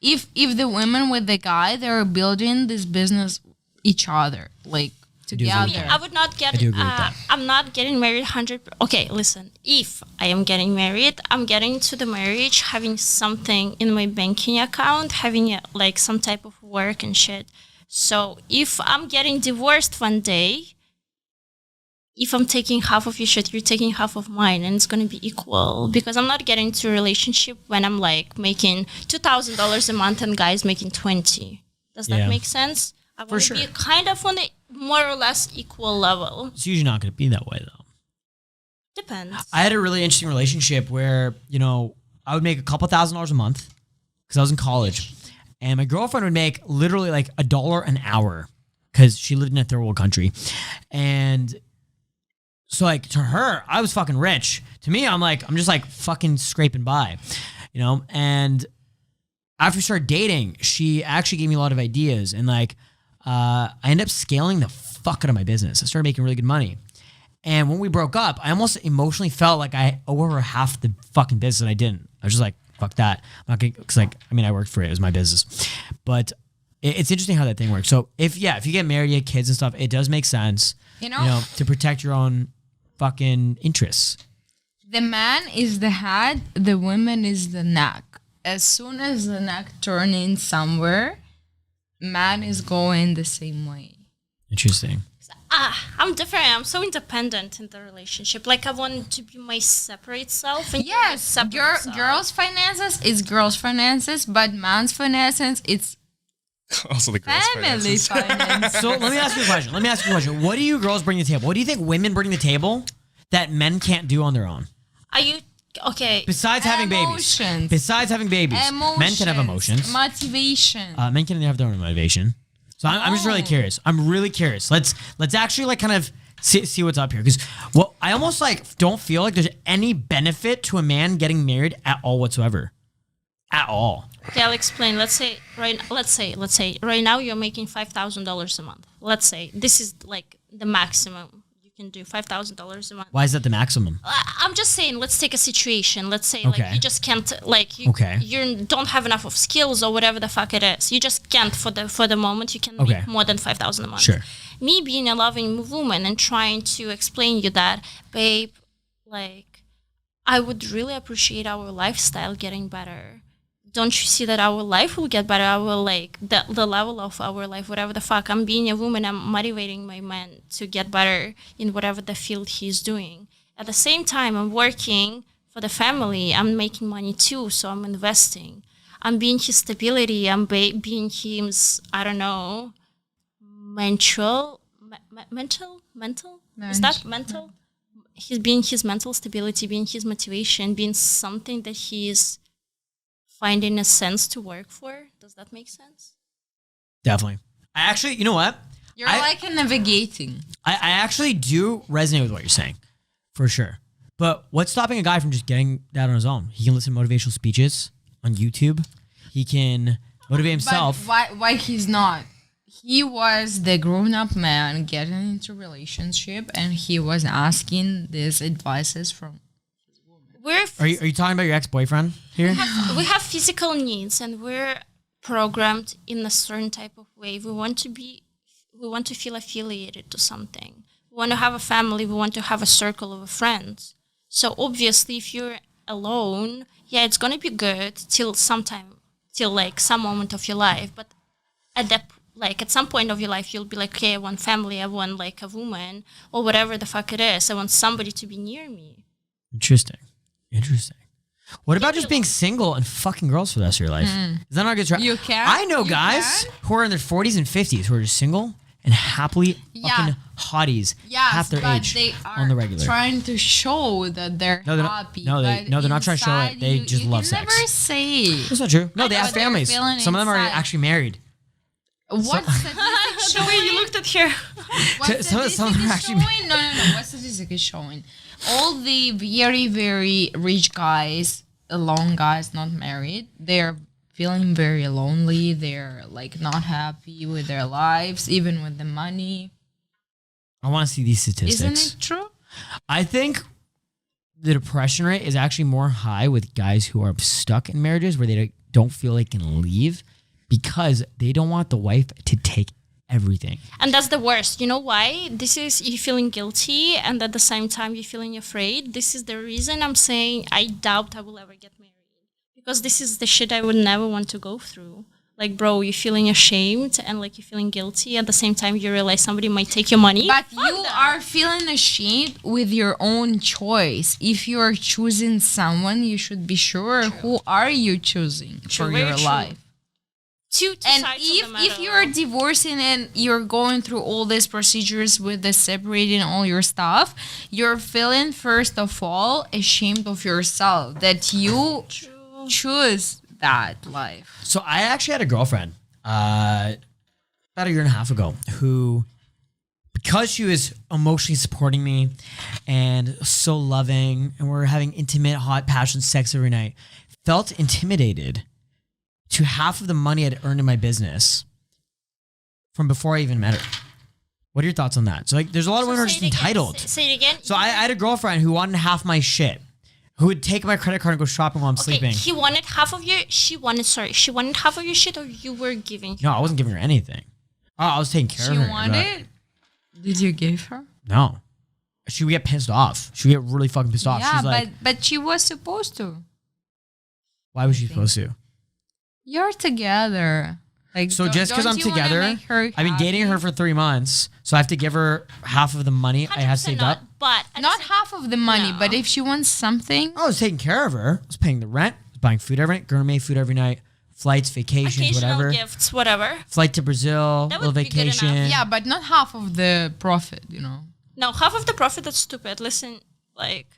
if the women with the guy, they're building this business each other, like agree with together. that. I would not get. I do agree with that. I'm not getting married 100. Okay, listen. If I am getting married, I'm getting to the marriage having something in my banking account, having like some type of work and shit. So if I'm getting divorced one day, if I'm taking half of your shit, you're taking half of mine, and it's gonna be equal because I'm not getting to a relationship when I'm like making $2,000 a month and guys making 20. Does that Yeah. make sense? I want to sure. be kind of on a more or less equal level. It's usually not gonna be that way though. Depends. I had a really interesting relationship where, you know, I would make a couple $1,000s a month because I was in college. And my girlfriend would make literally like $1 an hour because she lived in a third world country. And so like to her, I was fucking rich. To me, I'm just like fucking scraping by, you know? And after we started dating, she actually gave me a lot of ideas. And like, I ended up scaling the fuck out of my business. I started making really good money. And when we broke up, I almost emotionally felt like I owe her half the fucking business, and I didn't. I was just like, fuck that. I'm not gonna, cause like, I mean, I worked for it. It was my business. But it's interesting how that thing works. So if you get married, you have kids and stuff, it does make sense, You know, to protect your own fucking interests. the man is the head, the woman is the neck. As soon as the neck turning somewhere, man is going the same way. Interesting. I'm different. I'm so independent in the relationship. Like I want to be my separate self. And you're your Yes, separate self. girls' finances is girls' finances, but man's finances it's Also, the girls' family finances. finances. So let me ask you a question. What do you girls bring to the table? What do you think women bring to the table that men can't do on their own? Are you okay? Besides having babies. Emotions. Besides having babies. Men can have emotions. Motivation. Men can have their own motivation. So I'm just really curious. I'm really curious. Let's actually like kind of see what's up here. Because I almost like don't feel like there's any benefit to a man getting married at all whatsoever. At all. Okay, I'll explain. Let's say right now you're making $5,000 a month. Let's say this is like the maximum you can do, $5,000 a month. Why is that the maximum? I'm just saying, let's take a situation. Let's say Okay. like you just can't, like you, you don't have enough of skills or whatever the fuck it is. You just can't for the moment. You can make more than $5,000 a month. Sure. Me being a loving woman and trying to explain you that, babe, like I would really appreciate our lifestyle getting better. Don't you see that our life will get better? Our like the level of our life, whatever the fuck. I'm being a woman. I'm motivating my man to get better in whatever the field he's doing. At the same time, I'm working for the family. I'm making money too, so I'm investing. I'm being his stability. I'm being his, I don't know, mental. Is that mental? He's being his mental stability, being his motivation, being something that he's finding a sense to work for. Does that make sense? Definitely. I actually, you know what? You're like navigating. I actually do resonate with what you're saying, for sure. But what's stopping a guy from just getting that on his own? He can listen to motivational speeches on YouTube. He can motivate himself. But why he's not? He was the grown-up man getting into relationship, and he was asking these advices from. Are you talking about your ex-boyfriend here? We have physical needs, and we're programmed in a certain type of way. We want to feel affiliated to something. We want to have a family. We want to have a circle of friends. So obviously, if you're alone, yeah, it's gonna be good till like some moment of your life. But at some point of your life, you'll be like, okay, I want family. I want like a woman or whatever the fuck it is. I want somebody to be near me. Interesting. What about just being single and fucking girls for the rest of your life? Is that not a good try? You can. I know guys who are in their 40s and 50s who are just single and happily fucking hotties half their age they are on the regular. Trying to show that they're happy. They're not trying to show it. They just love sex. Never say. That's not true. No, they have families. Some of them are inside. actually married. What statistic The way you looked at her. What Some statistic are is actually showing? No. What statistic is showing? All the very, very rich guys, alone guys, not married, they're feeling very lonely. They're like not happy with their lives, even with the money. I want to see these statistics. Isn't it true? I think the depression rate is actually more high with guys who are stuck in marriages where they don't feel they can leave because they don't want the wife to take everything. And that's the worst. You know why? This is you feeling guilty and at the same time you're feeling afraid. This is the reason I'm saying I doubt I will ever get married. Because this is the shit I would never want to go through. Like, bro, you're feeling ashamed and like you're feeling guilty. At the same time, you realize somebody might take your money. But you are feeling ashamed with your own choice. If you are choosing someone, you should be sure who are you choosing for your life. Two and sides of the if you're divorcing and you're going through all these procedures with the separating all your stuff, you're feeling first of all ashamed of yourself that you choose that life. So I actually had a girlfriend about a year and a half ago who, because she was emotionally supporting me and so loving and we're having intimate, hot, passionate sex every night, felt intimidated to half of the money I'd earned in my business from before I even met her. What are your thoughts on that? So like, there's a lot of women who are just entitled. Say it again. So I had a girlfriend who wanted half my shit, who would take my credit card and go shopping while I'm sleeping. She wanted half of your shit, or you were giving her? No, I wasn't giving her anything. Oh, I was taking care of her. She wanted? Did you give her? No. She would get pissed off. She would get really fucking pissed off. Yeah, She's like, but she was supposed to. why was she supposed to? You're together. Like, So just because I'm together, I've been dating her for 3 months, so I have to give her half of the money I had 100% saved not, up. But not half of the money, but if she wants something. I was taking care of her. I was paying the rent, I was buying food every night, gourmet food every night, flights, vacations, occasional whatever. gifts, whatever. Flight to Brazil, That little would be good enough. vacation. Yeah, but not half of the profit, you know. No, half of the profit, that's stupid. Listen, like,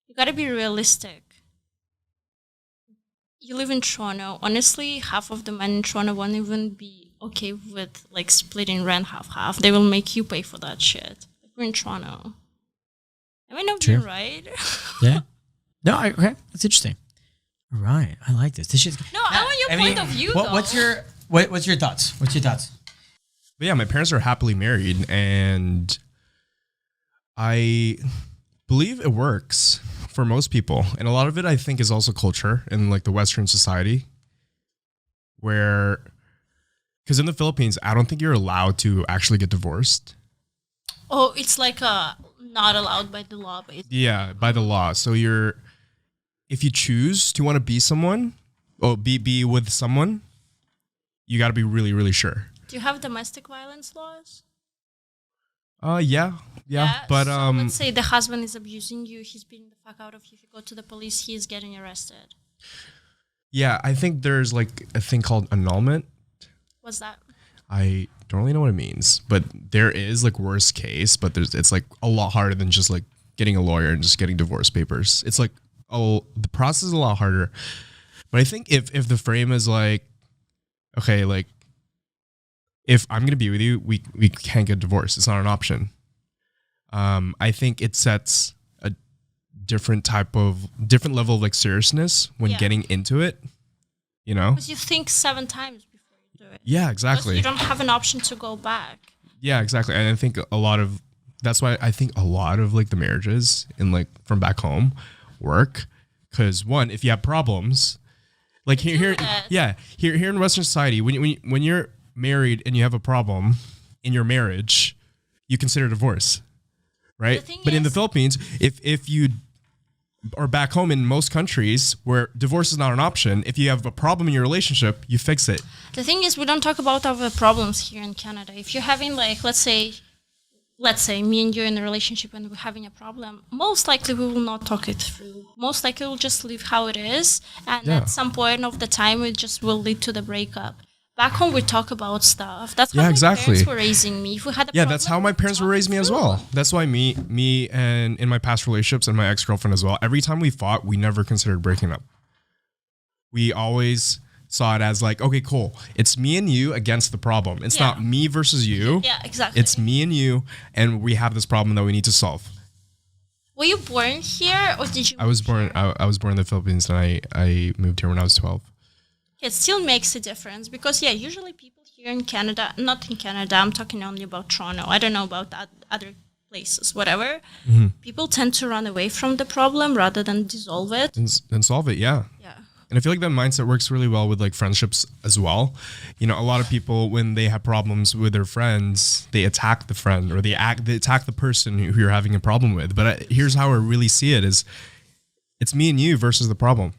you gotta be realistic. You live in Toronto. Honestly, half of the men in Toronto won't even be okay with, like, splitting rent half-half. They will make you pay for that shit. We're in Toronto. I might not be True. right. Yeah. No, okay. That's interesting. All right. I like this. This shit's No, I want your point of view, though. What's your thoughts? What's your thoughts? But yeah, my parents are happily married, and I believe it works for most people. And a lot of it, I think, is also culture in like the Western society, where, because in the Philippines, I don't think you're allowed to actually get divorced. Oh, it's like not allowed by the law, basically. Yeah, by the law. So if you choose to want to be someone, or be with someone, you got to be really, really sure. Do you have domestic violence laws? Yeah. But so let's say the husband is abusing you, he's beating the fuck out of you. If you go to the police, he is getting arrested. yeah, I think there's like a thing called annulment. What's that? I don't really know what it means, but there is like worst case, but it's like a lot harder than just like getting a lawyer and just getting divorce papers. It's like, the process is a lot harder. But I think if the frame is like, okay, like if I'm going to be with you, we can't get divorced. It's not an option. I think it sets a different level of like seriousness when getting into it, you know? Because you think 7 times before you do it. Yeah, exactly. Because you don't have an option to go back. Yeah, exactly. And I think that's why I think a lot of like the marriages in like from back home work. Because one, if you have problems, like here in Western society, when you're married and you have a problem in your marriage, you consider divorce, right? But in the Philippines, if you or back home in most countries where divorce is not an option, if you have a problem in your relationship, you fix it. The thing is, we don't talk about our problems here in Canada. If you're having like, let's say me and you in a relationship and we're having a problem, most likely we will not talk it through. Most likely we'll just leave how it is. And at some point of the time, it just will lead to the breakup. Back home, we talk about stuff. That's how my parents were raising me. If we had a problem, that's how my parents were raising me as well. That's why me and in my past relationships and my ex-girlfriend as well, every time we fought, we never considered breaking up. We always saw it as like, okay, cool. It's me and you against the problem. It's not me versus you. Yeah, exactly. It's me and you, and we have this problem that we need to solve. Were you born here, or did you? I was born in the Philippines, and I moved here when I was 12. It still makes a difference because, usually people here in Canada, not in Canada, I'm talking only about Toronto. I don't know about other places, whatever. Mm-hmm. People tend to run away from the problem rather than dissolve it. And solve it, yeah. Yeah. And I feel like that mindset works really well with like friendships as well. You know, a lot of people, when they have problems with their friends, they attack the friend or they attack the person who you're having a problem with. But here's how I really see it is it's me and you versus the problem.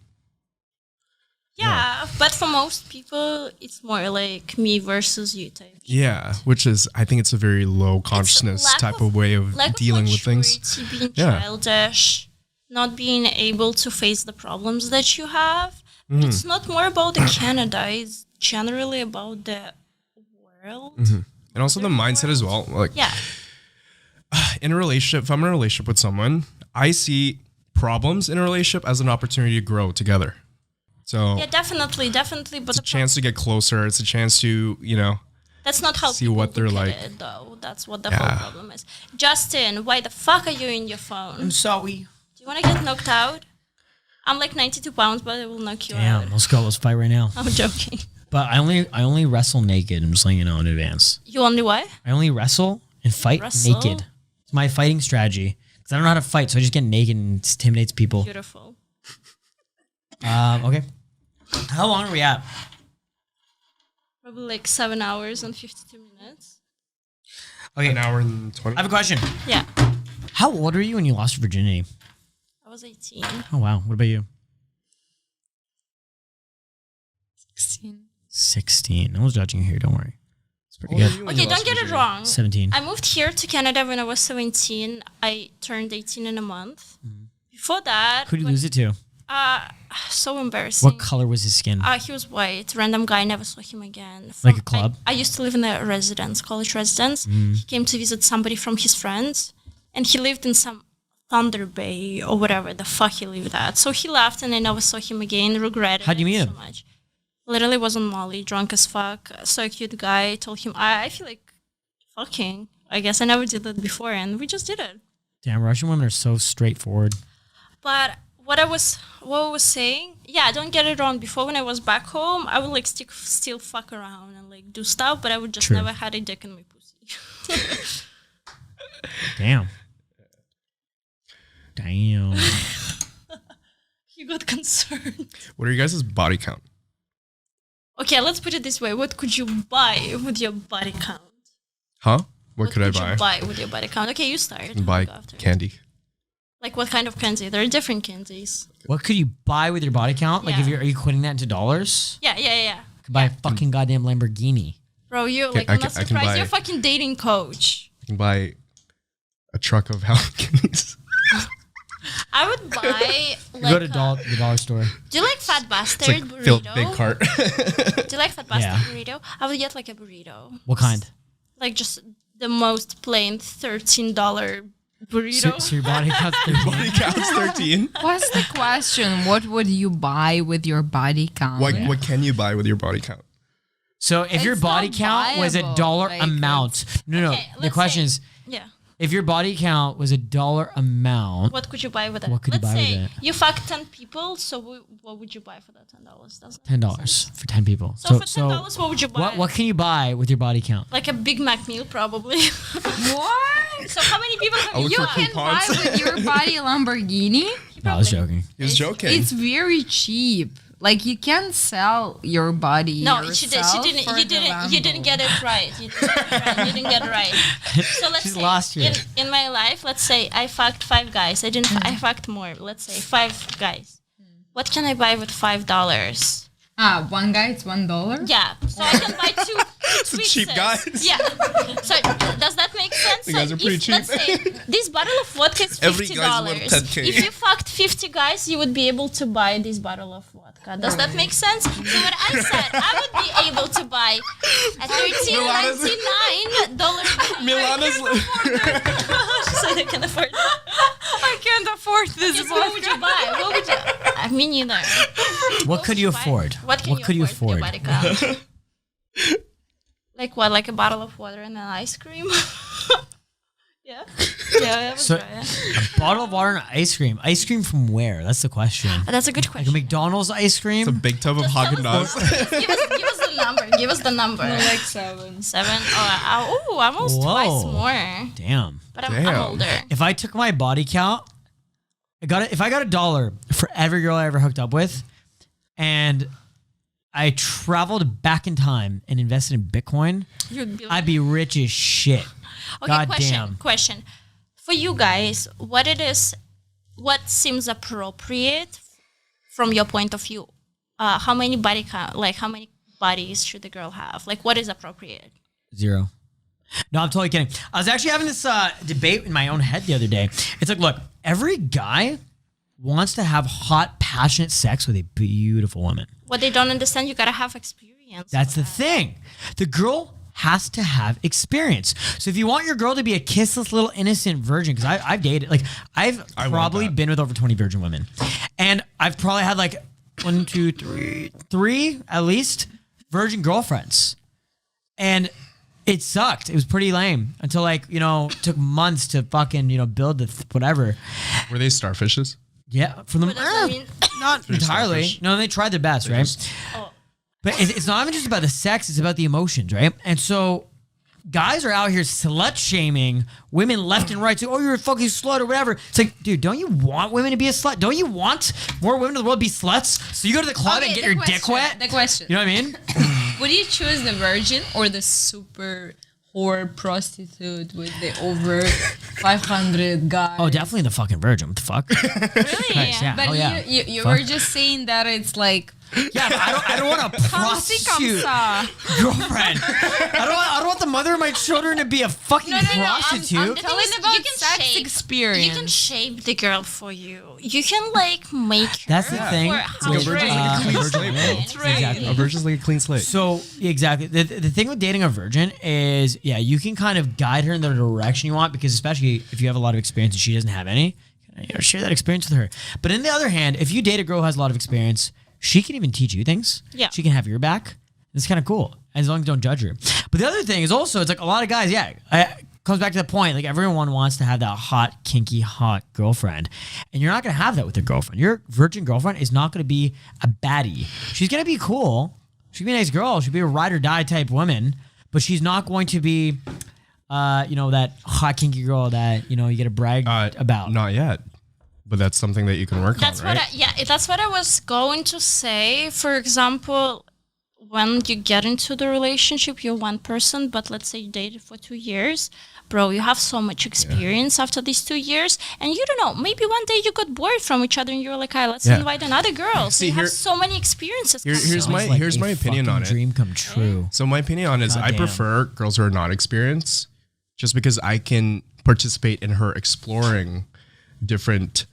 Yeah, but for most people, it's more like me versus you type. Yeah, which is, I think it's a very low consciousness type of way of dealing with things. Being childish, not being able to face the problems that you have. Mm-hmm. It's not more about the Canada, it's generally about the world. Mm-hmm. And also the mindset as well. Like, in a relationship, if I'm in a relationship with someone, I see problems in a relationship as an opportunity to grow together. So yeah, definitely. But it's a chance to get closer. It's a chance to, that's not how see what they're like. Though. That's what the whole problem is. Justin, why the fuck are you in your phone? I'm sorry. Do you want to get knocked out? I'm like 92 pounds, but I will knock you out. Damn, let's go. Let's fight right now. I'm joking. But I only wrestle naked. I'm just letting you know in advance. You only what? I only wrestle and fight naked. It's my fighting strategy. Because I don't know how to fight, so I just get naked and intimidates people. Beautiful. Okay. How long are we at? Probably like 7 hours and 52 minutes. Okay. An hour and 20. I have a question. Yeah. How old were you when you lost your virginity? I was 18. Oh, wow. What about you? 16. No one's judging you here. Don't worry. It's pretty good. Okay, don't get it wrong. 17. I moved here to Canada when I was 17. I turned 18 in a month. Mm-hmm. Before that... Who'd you lose it to? So embarrassing. What color was his skin? He was white. Random guy. Never saw him again. Like a club? I used to live in a college residence. He came to visit somebody from his friends. And he lived in some Thunder Bay or whatever the fuck he lived at. So he left and I never saw him again. Regretted How'd you meet him? So much. Literally was on Molly, drunk as fuck. So cute guy. Told him, I feel like fucking. I guess I never did that before and we just did it. Damn, Russian women are so straightforward. But what I was saying, yeah, don't get it wrong. Before, when I was back home, I would like still fuck around and like do stuff, but I would just True. never had a dick in my pussy. Damn. You got concerned. What are you guys' body count? Okay, let's put it this way. What could you buy with your body count? Huh? What could I you buy? buy with your body count? Okay, you start. I'll Buy go after. candy. Like what kind of candy? There are different candies. What could you buy with your body count? Like, Yeah. are you quitting that into dollars? Yeah. Could buy a fucking goddamn Lamborghini. Bro, you're Okay, like, I I'm can- not I can surprised. buy- You're a fucking dating coach. I can buy a truck of Lamborghinis. I would buy You like go to the dollar store. do you like Fat Bastard It's like filled burrito? big cart. Do you like Fat Bastard Yeah. burrito? I would get like a burrito. What kind? Like just the most plain $13 burrito. So your body count's 13. Body count's 13. What's the question? What would you buy with your body count? What can you buy with your body count? So if your It's body not count was a viable, dollar like, amount, no. Okay, The let's question say- is, Yeah. if your body count was a dollar amount, What could you buy with it? What could you Let's buy with say it? you fuck 10 people, so what would you buy for that $10? Doesn't it make $10 sense? for 10 people. So for $10, what would you buy? What can you buy with your body count? Like a Big Mac meal, probably. What? So how many people have I'll look you for got? Can buy coupons. with your body Lamborghini? No, I was joking. He was joking. It's very cheap. Like you can sell your body. No, yourself you for the didn't Lambo. get it right. You didn't get it right. So let's She's say lost here. in my life, let's say I fucked 5 guys. I didn't. I fucked more. Let's say 5 guys. What can I buy with $5? One guy, it's $1. Yeah, so I can buy two tweezers. cheap guys. Yeah. So does that make sense? You guys are pretty cheap. Let's say this bottle of vodka is $50. Every guy's worth 10K. If you fucked 50 guys, you would be able to buy this bottle of vodka. Does that make sense? So what I said, I would be able to buy a $13.99 Milana's She said I can afford it. I can't afford this. Yes, what would you buy? What would you? I mean, you know. What could you afford? What can could you with your afford? body count? Like what? Like a bottle of water and an ice cream? Yeah. Yeah. So- A bottle of water and ice cream. Ice cream from where? That's the question. That's a good Like a question. McDonald's ice cream? a big tub of Just tell Haagen us Dazs. give us the number. Give us the number. Like 7. 7. Oh, almost Whoa. twice more. Damn. But I'm Damn. older. If I took my body count, if I got $1 for every girl I ever hooked up with, and I traveled back in time and invested in Bitcoin, You'd be I'd be rich as shit. Okay, God question. damn. Question. For you guys, what seems appropriate from your point of view? How many how many bodies should the girl have? Like, what is appropriate? 0. No, I'm totally kidding. I was actually having this debate in my own head the other day. It's like, look, every guy wants to have hot, passionate sex with a beautiful woman. What they don't understand, you gotta have experience. That's the thing. The girl has to have experience. So if you want your girl to be a kissless little innocent virgin, because I've dated, like I've I want probably that. been with over 20 virgin women, and I've probably had like 1, 2, 3, 3 at least virgin girlfriends, and it sucked. It was pretty lame until took months to fucking build the whatever. Were they starfishes? Yeah, from them. What does that mean? Not entirely. selfish. No, they tried their best, right? Oh. But it's not even just about the sex; it's about the emotions, right? And so, guys are out here slut shaming women left and right. Say, "Oh, you're a fucking slut" or whatever. It's like, dude, don't you want women to be a slut? Don't you want more women in the world to be sluts? So you go to the club and get your dick wet. The question. You know what I mean? Would you choose the virgin or the super whore prostitute with the over 500 guys? Oh, definitely the fucking virgin. What the fuck? Really? Nice, yeah. But Oh, yeah. you Fuck. were just saying that it's like Yeah, but I don't want a prostitute girlfriend. I don't want the mother of my children to be a fucking prostitute. The thing telling is, about you can sex shape- experience. You can shape the girl for you. You can make her. That's the thing. for It's how like a virgin, like a clean virgin slate, she bro. is. Exactly. A virgin's like a clean slate. So exactly, the thing with dating a virgin is, yeah, you can kind of guide her in the direction you want, because especially if you have a lot of experience and she doesn't have any, share that experience with her. But on the other hand, if you date a girl who has a lot of experience, she can even teach you things. Yeah. She can have your back. It's kind of cool, as long as you don't judge her. But the other thing is also, it's like a lot of guys, comes back to the point. Like everyone wants to have that hot, kinky, hot girlfriend, and you're not gonna have that with your girlfriend. Your virgin girlfriend is not gonna be a baddie. She's gonna be cool. She'll be a nice girl. She'll be a ride or die type woman, but she's not going to be, that hot, kinky girl that you get to brag about. Not yet. But that's something that you can work on, right? That's what I was going to say. For example, when you get into the relationship, you're one person, but let's say you dated for 2 years. Bro, you have so much experience after these 2 years. And you don't know, maybe one day you got bored from each other and you were like, let's invite another girl. So you have so many experiences. Here's my opinion on it. Dream come true. So my opinion on it is I prefer girls who are not experienced just because I can participate in her exploring different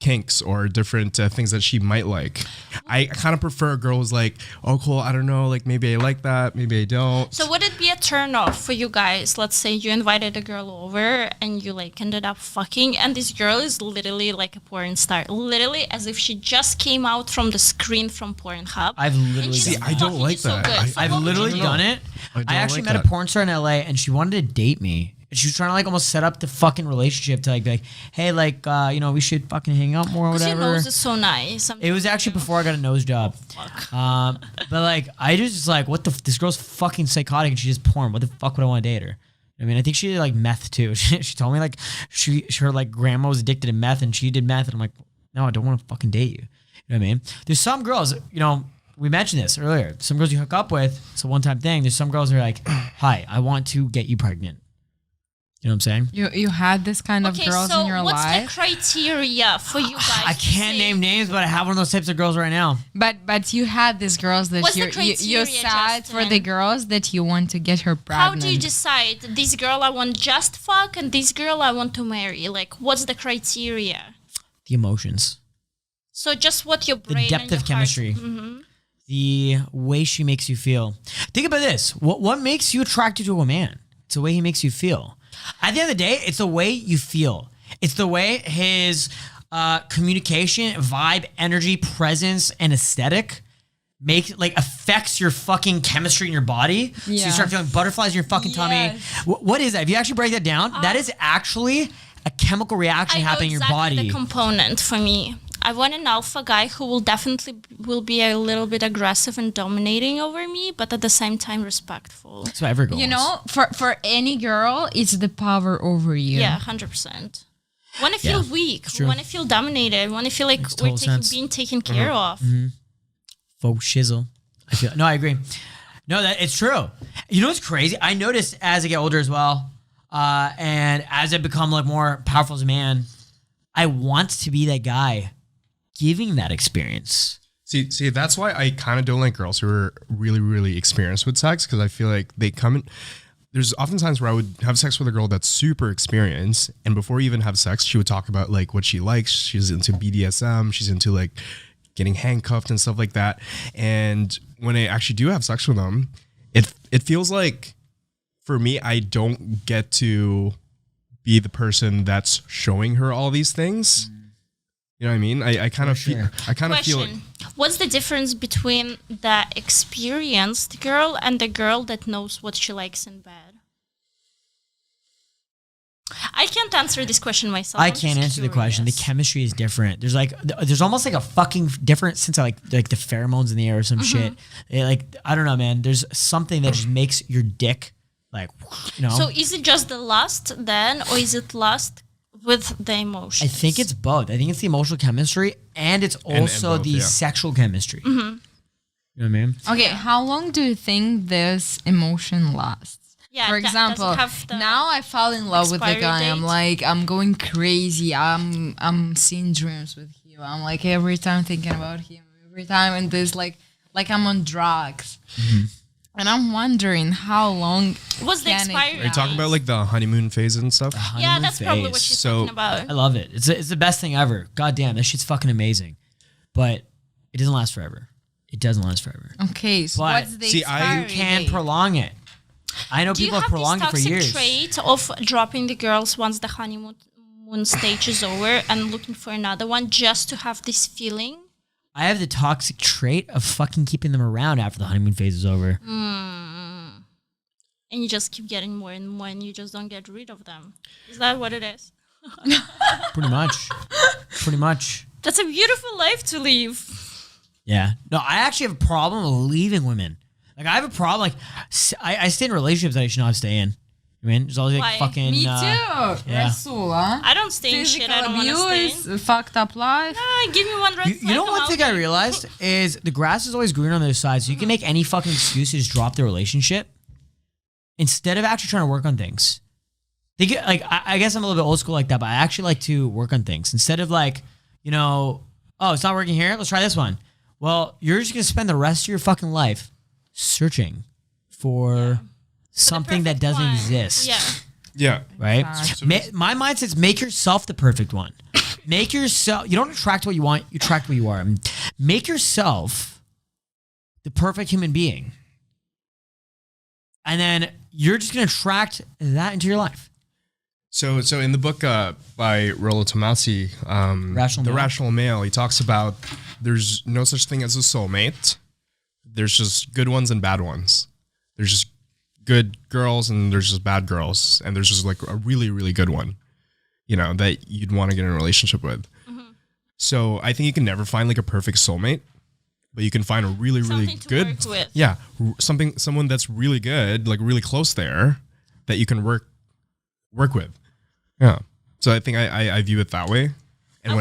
kinks or different things that she might like. I kind of prefer a girl who's like, oh cool, I don't know, like maybe I like that, maybe I don't. So would it be a turn off for you guys? Let's say you invited a girl over and you like ended up fucking, and this girl is literally like a porn star, literally as if she just came out from the screen from Pornhub. I've literally I don't like that. I've literally done it. I actually met a porn star in LA and she wanted to date me. She was trying to like almost set up the fucking relationship to like be like, hey, like we should fucking hang out more or whatever. Your nose is so nice. It was actually before I got a nose job. But like I just like this girl's fucking psychotic and she just porn. What the fuck would I want to date her? I mean, I think she did like meth too. She told me like her like grandma was addicted to meth and she did meth and I'm like, no, I don't want to fucking date you. You know what I mean? There's some girls, we mentioned this earlier. Some girls you hook up with, it's a one-time thing. There's some girls who are like, hi, I want to get you pregnant. You know what I'm saying? You had this kind of girls in your life? Okay, so what's the criteria for you guys? I can't name names, but I have one of those types of girls right now. But you had these girls that you sad for the girls that you want to get her pregnant. How do you decide this girl I want just fuck and this girl I want to marry? Like, what's the criteria? The emotions. So just what your brain, the depth of chemistry, the way she makes you feel. Think about this: what makes you attracted to a man? It's the way he makes you feel. At the end of the day, it's the way you feel. It's the way his communication, vibe, energy, presence, and aesthetic affects your fucking chemistry in your body. Yeah. So you start feeling butterflies in your fucking tummy. What is that? If you actually break that down, that is actually a chemical reaction happening in your body. The component for me. I want an alpha guy who will definitely be a little bit aggressive and dominating over me, but at the same time respectful. That's what every girl wants. For any girl, it's the power over you. Yeah, 100%. When I feel weak, when I feel dominated, when I feel like we're being taken care of. Mm-hmm. Faux shizzle. I agree. No, it's true. You know what's crazy? I noticed as I get older as well, and as I become like more powerful as a man, I want to be that guy giving that experience. See, that's why I kind of don't like girls who are really, really experienced with sex, because I feel like they come in. There's often times where I would have sex with a girl that's super experienced, and before we even have sex, she would talk about like what she likes. She's into BDSM. She's into like getting handcuffed and stuff like that. And when I actually do have sex with them, it feels like, for me, I don't get to be the person that's showing her all these things. You know what I mean? I kind of feel like, what's the difference between the experienced girl and the girl that knows what she likes in bed? I can't answer this question myself. I can't answer the question. The chemistry is different. There's almost like a fucking different sense of like the pheromones in the air or some shit. I don't know, man. There's something that just makes your dick like, So is it just the lust then, or is it lust with the emotions? I think it's both. I think it's the emotional chemistry and it's also the sexual chemistry. You know what I mean? Okay, how long do you think this emotion lasts? Yeah, for example, now I fall in love with the guy. Date? I'm like, I'm going crazy. I'm seeing dreams with him. I'm like every time thinking about him. Every time, and there's like I'm on drugs. And I'm wondering how long was the expiry? Are you talking about like the honeymoon phase and stuff? Yeah, that's probably what she's talking about. I love it. It's the best thing ever. God damn, that shit's fucking amazing. But it doesn't last forever. It doesn't last forever. Okay, so what's the expiry you can prolong it. I know people have prolonged it for years. Do you have this toxic trait of dropping the girls once the honeymoon stage is over and looking for another one just to have this feeling? I have the toxic trait of fucking keeping them around after the honeymoon phase is over. and you just keep getting more and more, and you just don't get rid of them. Is that what it is? Pretty much. Pretty much. That's a beautiful life to live. Yeah. No, I actually have a problem with leaving women. Like, I have a problem. Like, I stay in relationships that I should not stay in. I mean, there's always like Why? fucking. Me too. Yeah. Rasula. I don't stay in shit I don't want to stay in. Abuse, fucked up life. Give me one red flag. You know one thing I realized is the grass is always greener on the other side. So you can make any fucking excuse to just drop the relationship instead of actually trying to work on things. They get like I guess I'm a little bit old school like that, but I actually like to work on things instead of like, you know, oh, it's not working here. Let's try this one. Well, you're just gonna spend the rest of your fucking life searching for something that doesn't exist. Yeah. Yeah. Right? My mindset is make yourself the perfect one. Make yourself, you don't attract what you want, you attract what you are. Make yourself the perfect human being. And then you're just going to attract that into your life. So in the book by Rollo Tomassi, The Rational Male, he talks about there's no such thing as a soulmate. There's just good ones and bad ones. There's just good girls and there's just bad girls. And there's just like a really, really good one, you know, that you'd want to get in a relationship with. Mm-hmm. So I think you can never find like a perfect soulmate, but you can find a really, really good, work with. Yeah, someone that's really good, like really close there that you can work with. Yeah. So I think I view it that way. And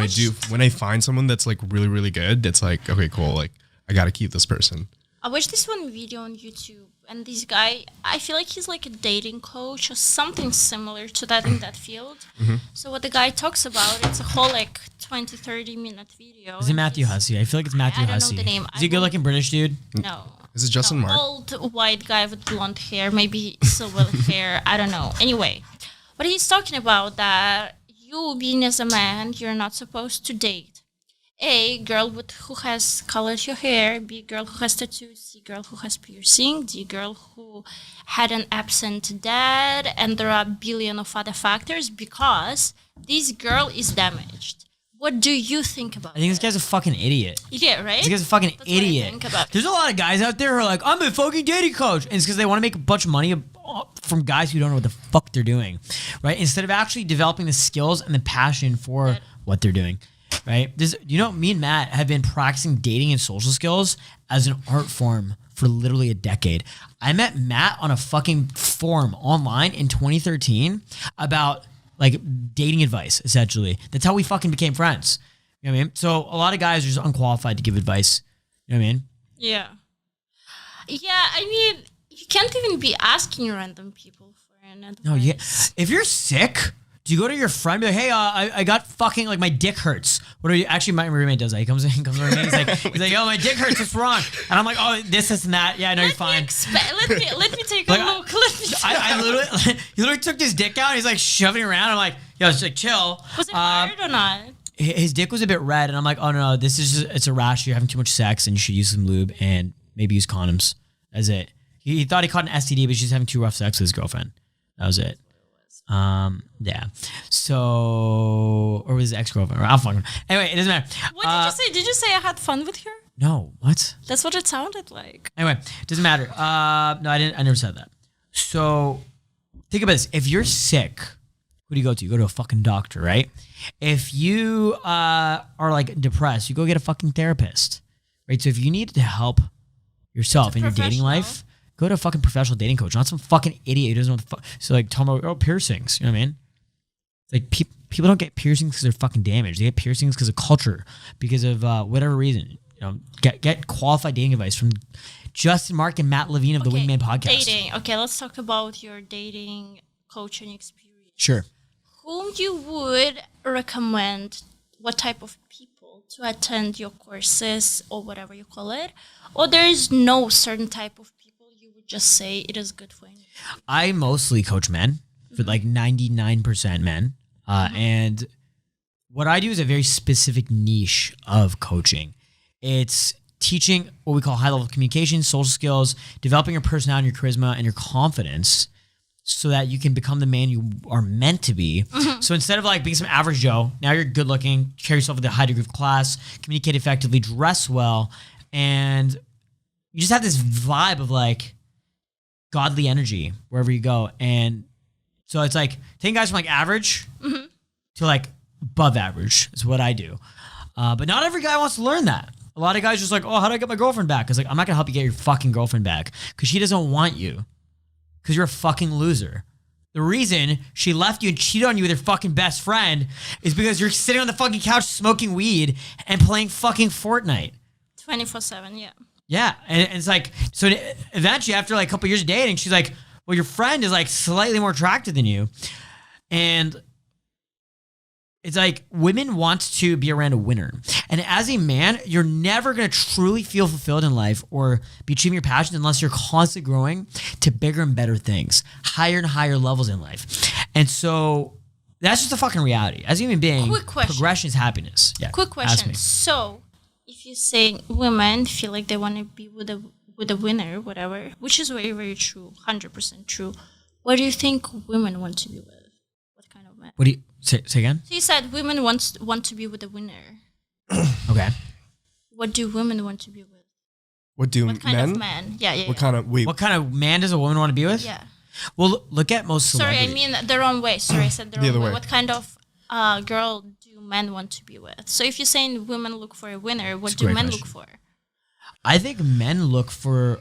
when I find someone that's like really, really good, it's like, okay, cool. Like I got to keep this person. I watched this one video on YouTube, and this guy, I feel like he's like a dating coach or something similar to that in that field. Mm-hmm. So what the guy talks about, it's a whole like 20, 30-minute video. Is it Matthew Hussey? I feel like it's Matthew Hussey. I don't know the name. Is he a good-looking British dude? No. Is it Justin Marc? Old white guy with blonde hair, maybe silver hair. I don't know. Anyway, but he's talking about that you being as a man, you're not supposed to date A, girl who has colored your hair, B, girl who has tattoos, C, girl who has piercing, D, girl who had an absent dad, and there are a billion of other factors because this girl is damaged. What do you think about I think this guy's a fucking idiot. Yeah, right? This guy's a fucking That's what I idiot. think about it. There's a lot of guys out there who are like, I'm a fucking dating coach. And it's because they want to make a bunch of money from guys who don't know what the fuck they're doing, right? Instead of actually developing the skills and the passion for what they're doing, right? Me and Matt have been practicing dating and social skills as an art form for literally a decade. I met Matt on a fucking forum online in 2013 about like dating advice, essentially. That's how we fucking became friends. You know what I mean? So a lot of guys are just unqualified to give advice. You know what I mean? Yeah. Yeah, I mean, you can't even be asking random people for an advice. No, yeah. If you're sick, do you go to your friend and be like, hey, I got fucking, like, my dick hurts. What are you? Actually, my roommate does that. He comes to my roommate. He's like, yo, my dick hurts. What's wrong? And I'm like, oh, this and that. Yeah, no, you're fine. Let me take a look. I literally, he literally took his dick out. And he's like shoving it around. I'm like, yo, it's like chill. Was it hard or not? His dick was a bit red, and I'm like, oh no, this is just, it's a rash. You're having too much sex, and you should use some lube and maybe use condoms. That's it. He thought he caught an STD, but she's having too rough sex with his girlfriend. That was it. Yeah. So, or was his ex-girlfriend? I'll fucking. Anyway, it doesn't matter. What did you say? Did you say I had fun with her? No. What? That's what it sounded like. Anyway, doesn't matter. No, I didn't. I never said that. So, think about this. If you're sick, who do you go to? You go to a fucking doctor, right? If you are like depressed, you go get a fucking therapist, right? So if you need to help yourself in your dating life, go to a fucking professional dating coach, not some fucking idiot who doesn't know what the fuck. So like, tell them about piercings. You know what I mean? Like people don't get piercings because they're fucking damaged. They get piercings because of culture, because of whatever reason. You know, get qualified dating advice from Justin, Marc, and Matt Levine of the WINGMAN podcast. Dating. Okay, let's talk about your dating coaching experience. Sure. Whom you would recommend, what type of people to attend your courses or whatever you call it? Or there is no certain type of people you would just say it is good for you? I mostly coach men, for like 99% men. And what I do is a very specific niche of coaching. It's teaching what we call high-level communication, social skills, developing your personality, your charisma, and your confidence so that you can become the man you are meant to be. Mm-hmm. So instead of like being some average Joe, now you're good looking, carry yourself with a high degree of class, communicate effectively, dress well, and you just have this vibe of like, godly energy wherever you go. And so it's like taking guys from like average to like above average is what I do. But not every guy wants to learn that. A lot of guys just like, oh, how do I get my girlfriend back? Cause like, I'm not gonna help you get your fucking girlfriend back because she doesn't want you because you're a fucking loser. The reason she left you and cheated on you with her fucking best friend is because you're sitting on the fucking couch smoking weed and playing fucking Fortnite. 24/7, yeah. Yeah, and it's like, so eventually after like a couple years of dating, she's like, well, your friend is like slightly more attractive than you. And it's like women want to be around a winner. And as a man, you're never going to truly feel fulfilled in life or be achieving your passions unless you're constantly growing to bigger and better things, higher and higher levels in life. And so that's just a fucking reality. As a human being, Quick question. Progression is happiness. Yeah. Quick ask me. question. So, if you say women feel like they want to be with a winner, whatever, which is very, very true, 100% true, what do you think women want to be with? What kind of man? What do you say again? So you said women want to be with a winner. Okay. What do women want to be with? What do What kind men? of man? Yeah, yeah. What kind of wait? What kind of man does a woman want to be with? Yeah. Well, look at most Sorry, I celebrities. mean the wrong way. Sorry, I said the The wrong other way. way. What kind of girl do men want to be with? So if you're saying women look for a winner, what a do great men question. look for? I think men look for,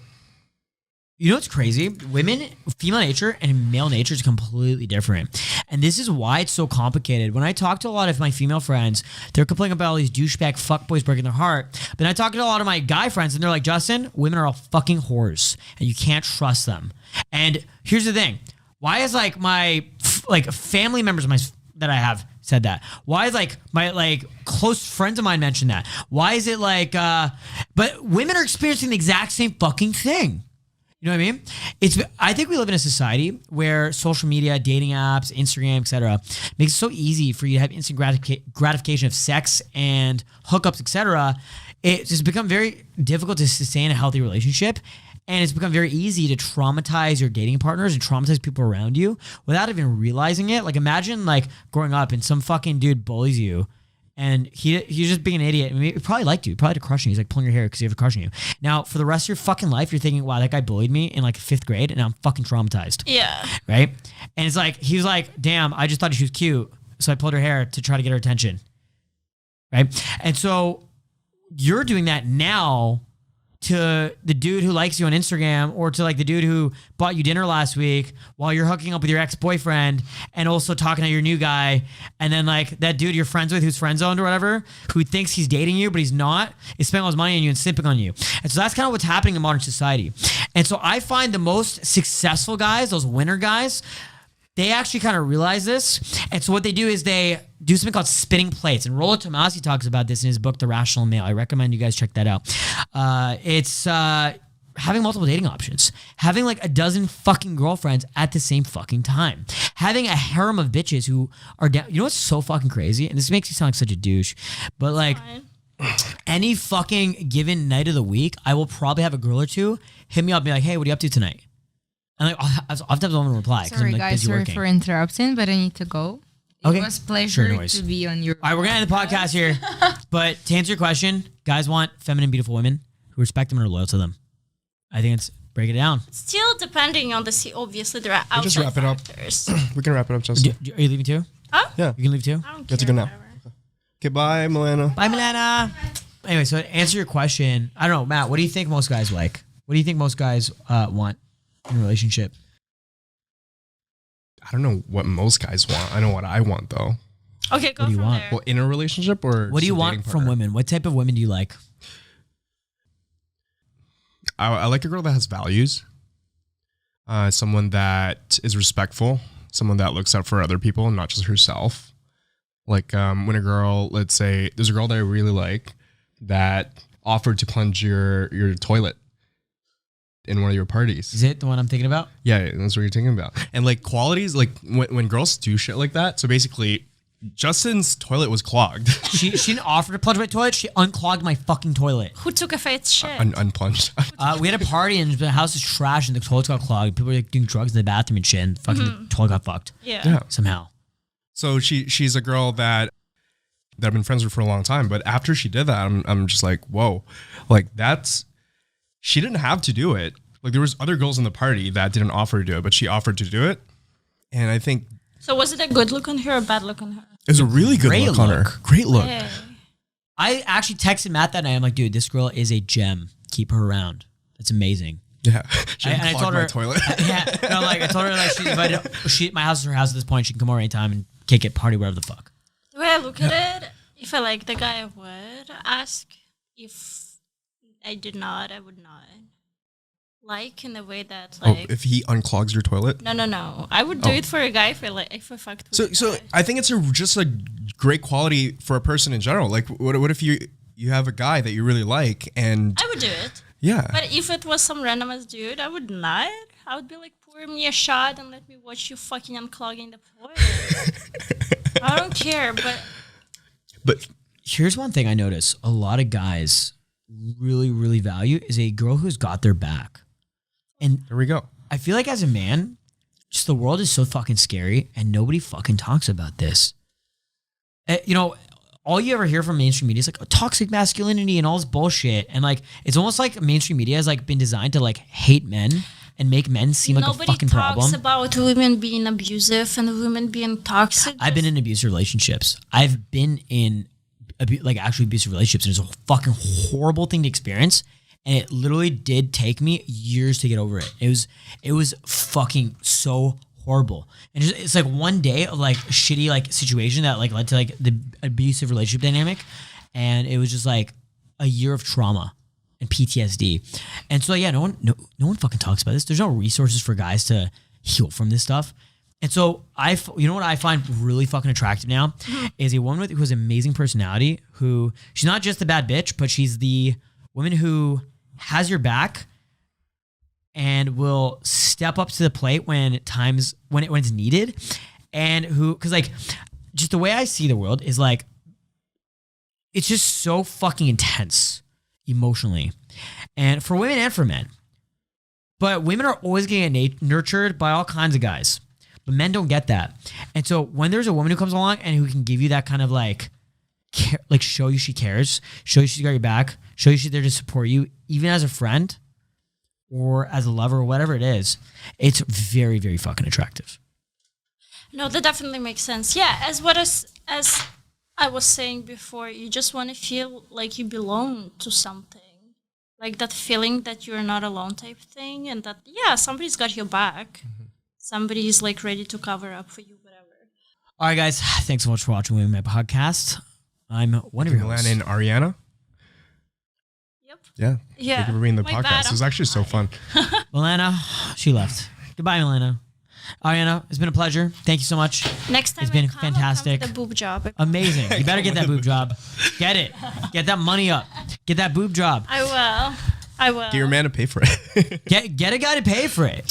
you know what's crazy? Women, female nature and male nature is completely different. And this is why it's so complicated. When I talk to a lot of my female friends, they're complaining about all these douchebag fuckboys breaking their heart. But I talk to a lot of my guy friends and they're like, Justin, women are all fucking whores and you can't trust them. And here's the thing. Why is like my like family members of my that I have said that? Why is like my like close friends of mine mentioned that? Why is it like but women are experiencing the exact same fucking thing. You know what I mean? I think we live in a society where social media, dating apps, Instagram, etc., makes it so easy for you to have instant gratification of sex and hookups, etc. It's just become very difficult to sustain a healthy relationship. And it's become very easy to traumatize your dating partners and traumatize people around you without even realizing it. Like imagine like growing up and some fucking dude bullies you and he's just being an idiot. I mean, he probably liked you. He probably had a crush on you. He's like pulling your hair because you have a crush on you. Now, for the rest of your fucking life, you're thinking, wow, that guy bullied me in like 5th grade and now I'm fucking traumatized. Yeah. Right? And it's like, he was like, damn, I just thought she was cute. So I pulled her hair to try to get her attention. Right? And so you're doing that now to the dude who likes you on Instagram or to like the dude who bought you dinner last week while you're hooking up with your ex-boyfriend and also talking to your new guy. And then like that dude you're friends with who's friend zoned or whatever, who thinks he's dating you, but he's not, is spending all his money on you and simping on you. And so that's kind of what's happening in modern society. And so I find the most successful guys, those winner guys, they actually kind of realize this. And so what they do is they do something called spinning plates. And Rollo Tomassi talks about this in his book, The Rational Male. I recommend you guys check that out. It's having multiple dating options. Having like a dozen fucking girlfriends at the same fucking time. Having a harem of bitches who are down. You know what's so fucking crazy? And this makes me sound like such a douche. But like any fucking given night of the week, I will probably have a girl or two hit me up and be like, hey, what are you up to tonight? And like, oftentimes I won't reply because I'm Sorry, like guys, busy sorry working. for interrupting, but I need to go. Okay. It was a pleasure Sure, no worries. to be on your. All right, we're gonna end the podcast here. But to answer your question, guys want feminine, beautiful women who respect them and are loyal to them. I think it's break it down. Still depending on obviously there are outside just wrap it up. factors. We can wrap it up, Justin. Are you leaving too? Huh? Yeah. You can leave too? I don't You have to care, go now. whatever. Okay, bye, Milena. Bye, Milena. Anyway, so to answer your question, I don't know, Matt, what do you think most guys like? What do you think most guys want in a relationship? I don't know what most guys want. I know what I want though. Okay, go What do you from want? there. Well, in a relationship or What do you just a want dating from partner? women? What type of women do you like? I like a girl that has values. Someone that is respectful. Someone that looks out for other people and not just herself. Like when a girl, let's say, there's a girl that I really like that offered to plunge your toilet in one of your parties. Is it the one I'm thinking about? Yeah, that's what you're thinking about. And like qualities, like when girls do shit like that. So basically, Justin's toilet was clogged. She didn't offer to plunge my toilet. She unclogged my fucking toilet. Who took a fat shit? Unplunged. We had a party and the house is trash and the toilets got clogged. People were like doing drugs in the bathroom and shit and fucking the toilet got fucked yeah. Yeah. somehow. So she's a girl that I've been friends with for a long time. But after she did that, I'm just like, whoa, like she didn't have to do it. Like there was other girls in the party that didn't offer to do it, but she offered to do it. And I think So was it a good look on her or a bad look on her? it was a really good Great look on her. look. Great look. Hey. I actually texted Matt that night. I'm like, dude, this girl is a gem. Keep her around. That's amazing. Yeah. She And I clogged told my her, toilet. yeah, no, like I told her like she's invited. My house is her house at this point. She can come over anytime and kick it, party, whatever the fuck. The way I look at it, if I like the guy, I would ask. If I did not, I would not. Like in the way that like if he unclogs your toilet. no. I would do it for a guy if I fucked with So a guy. I think it's just a great quality for a person in general. Like what if you have a guy that you really like and I would do it. yeah. But if it was some random ass dude, I would not. I would be like, pour me a shot and let me watch you fucking unclogging the toilet. I don't care, But Here's one thing I notice: a lot of guys really, really value is a girl who's got their back. And there we go. I feel like as a man, just the world is so fucking scary and nobody fucking talks about this. You know, all you ever hear from mainstream media is like toxic masculinity and all this bullshit. And like, it's almost like mainstream media has like been designed to like hate men and make men seem like nobody a fucking talks problem. about women being abusive and women being toxic. I've been in abusive relationships. I've been in actually abusive relationships, and it's a fucking horrible thing to experience. And it literally did take me years to get over it. It was fucking so horrible. And it's like one day of like a shitty like situation that like led to like the abusive relationship dynamic. And it was just like a year of trauma and PTSD. And so yeah, no one fucking talks about this. There's no resources for guys to heal from this stuff. And so you know what I find really fucking attractive now is a woman who has an amazing personality, who she's not just a bad bitch, but she's the woman who has your back and will step up to the plate when it's needed, and because like just the way I see the world is like it's just so fucking intense emotionally, and for women and for men. But women are always getting nurtured by all kinds of guys, but men don't get that. And so when there's a woman who comes along and who can give you that kind of like show you she cares, show you she's got your back, show you she's there to support you, even as a friend or as a lover or whatever it is, it's very, very fucking attractive. No, that definitely makes sense. Yeah, as I was saying before, you just want to feel like you belong to something. Like that feeling that you're not alone type thing, and that, yeah, somebody's got your back. Mm-hmm. Somebody's like ready to cover up for you, whatever. All right, guys. Thanks so much for watching WINGMAN podcast. I'm one of your hosts. Milana and Ariana. Yep. Yeah. Thank you for being the podcast. It was actually so fun. Milana, she left. Goodbye, Milana. Ariana, it's been a pleasure. Thank you so much. Next time it's been I'll fantastic. come with a boob job. Amazing. You better get that boob job. Get it. Get that money up. Get that boob job. I will. Get your man to pay for it. Get a guy to pay for it.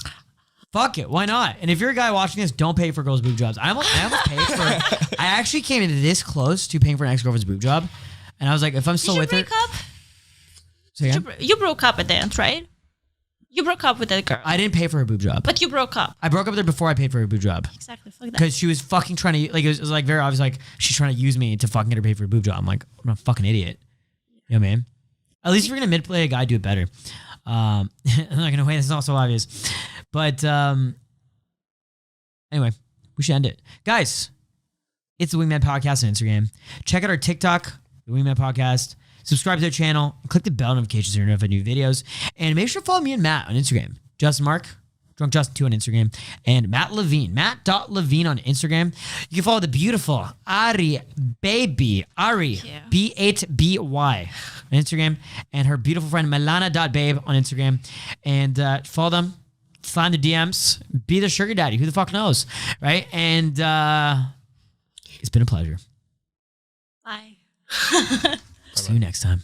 Fuck it. Why not? And if you're a guy watching this, don't pay for girls' boob jobs. I almost paid for it. I actually came into this close to paying for an ex-girlfriend's boob job. And I was like, if I'm still with her. Did you break up? You broke up at the end, right? You broke up with that girl. I didn't pay for her boob job. But you broke up. I broke up with her before I paid for her boob job. Exactly. Fuck that. Because she was fucking trying to, like, it was like very obvious, like, she's trying to use me to fucking get her paid for a boob job. I'm like, I'm a fucking idiot. You know what I mean? At least if you're going to manipulate a guy, do it better. I'm not going to wait. It's not so obvious. But anyway, we should end it. Guys, it's the WINGMAN Podcast on Instagram. Check out our TikTok, the WINGMAN Podcast. Subscribe to our channel. Click the bell notifications so you're notified of new videos. And make sure to follow me and Matt on Instagram. Justin Marc, Drunk Justin 2 on Instagram. And Matt Levine, Matt.Levine on Instagram. You can follow the beautiful Ari Baby, B8BY on Instagram. And her beautiful friend Milana.babe on Instagram. And follow them. Find the DMs. Be the sugar daddy. Who the fuck knows? Right? And it's been a pleasure. Bye. See you next time.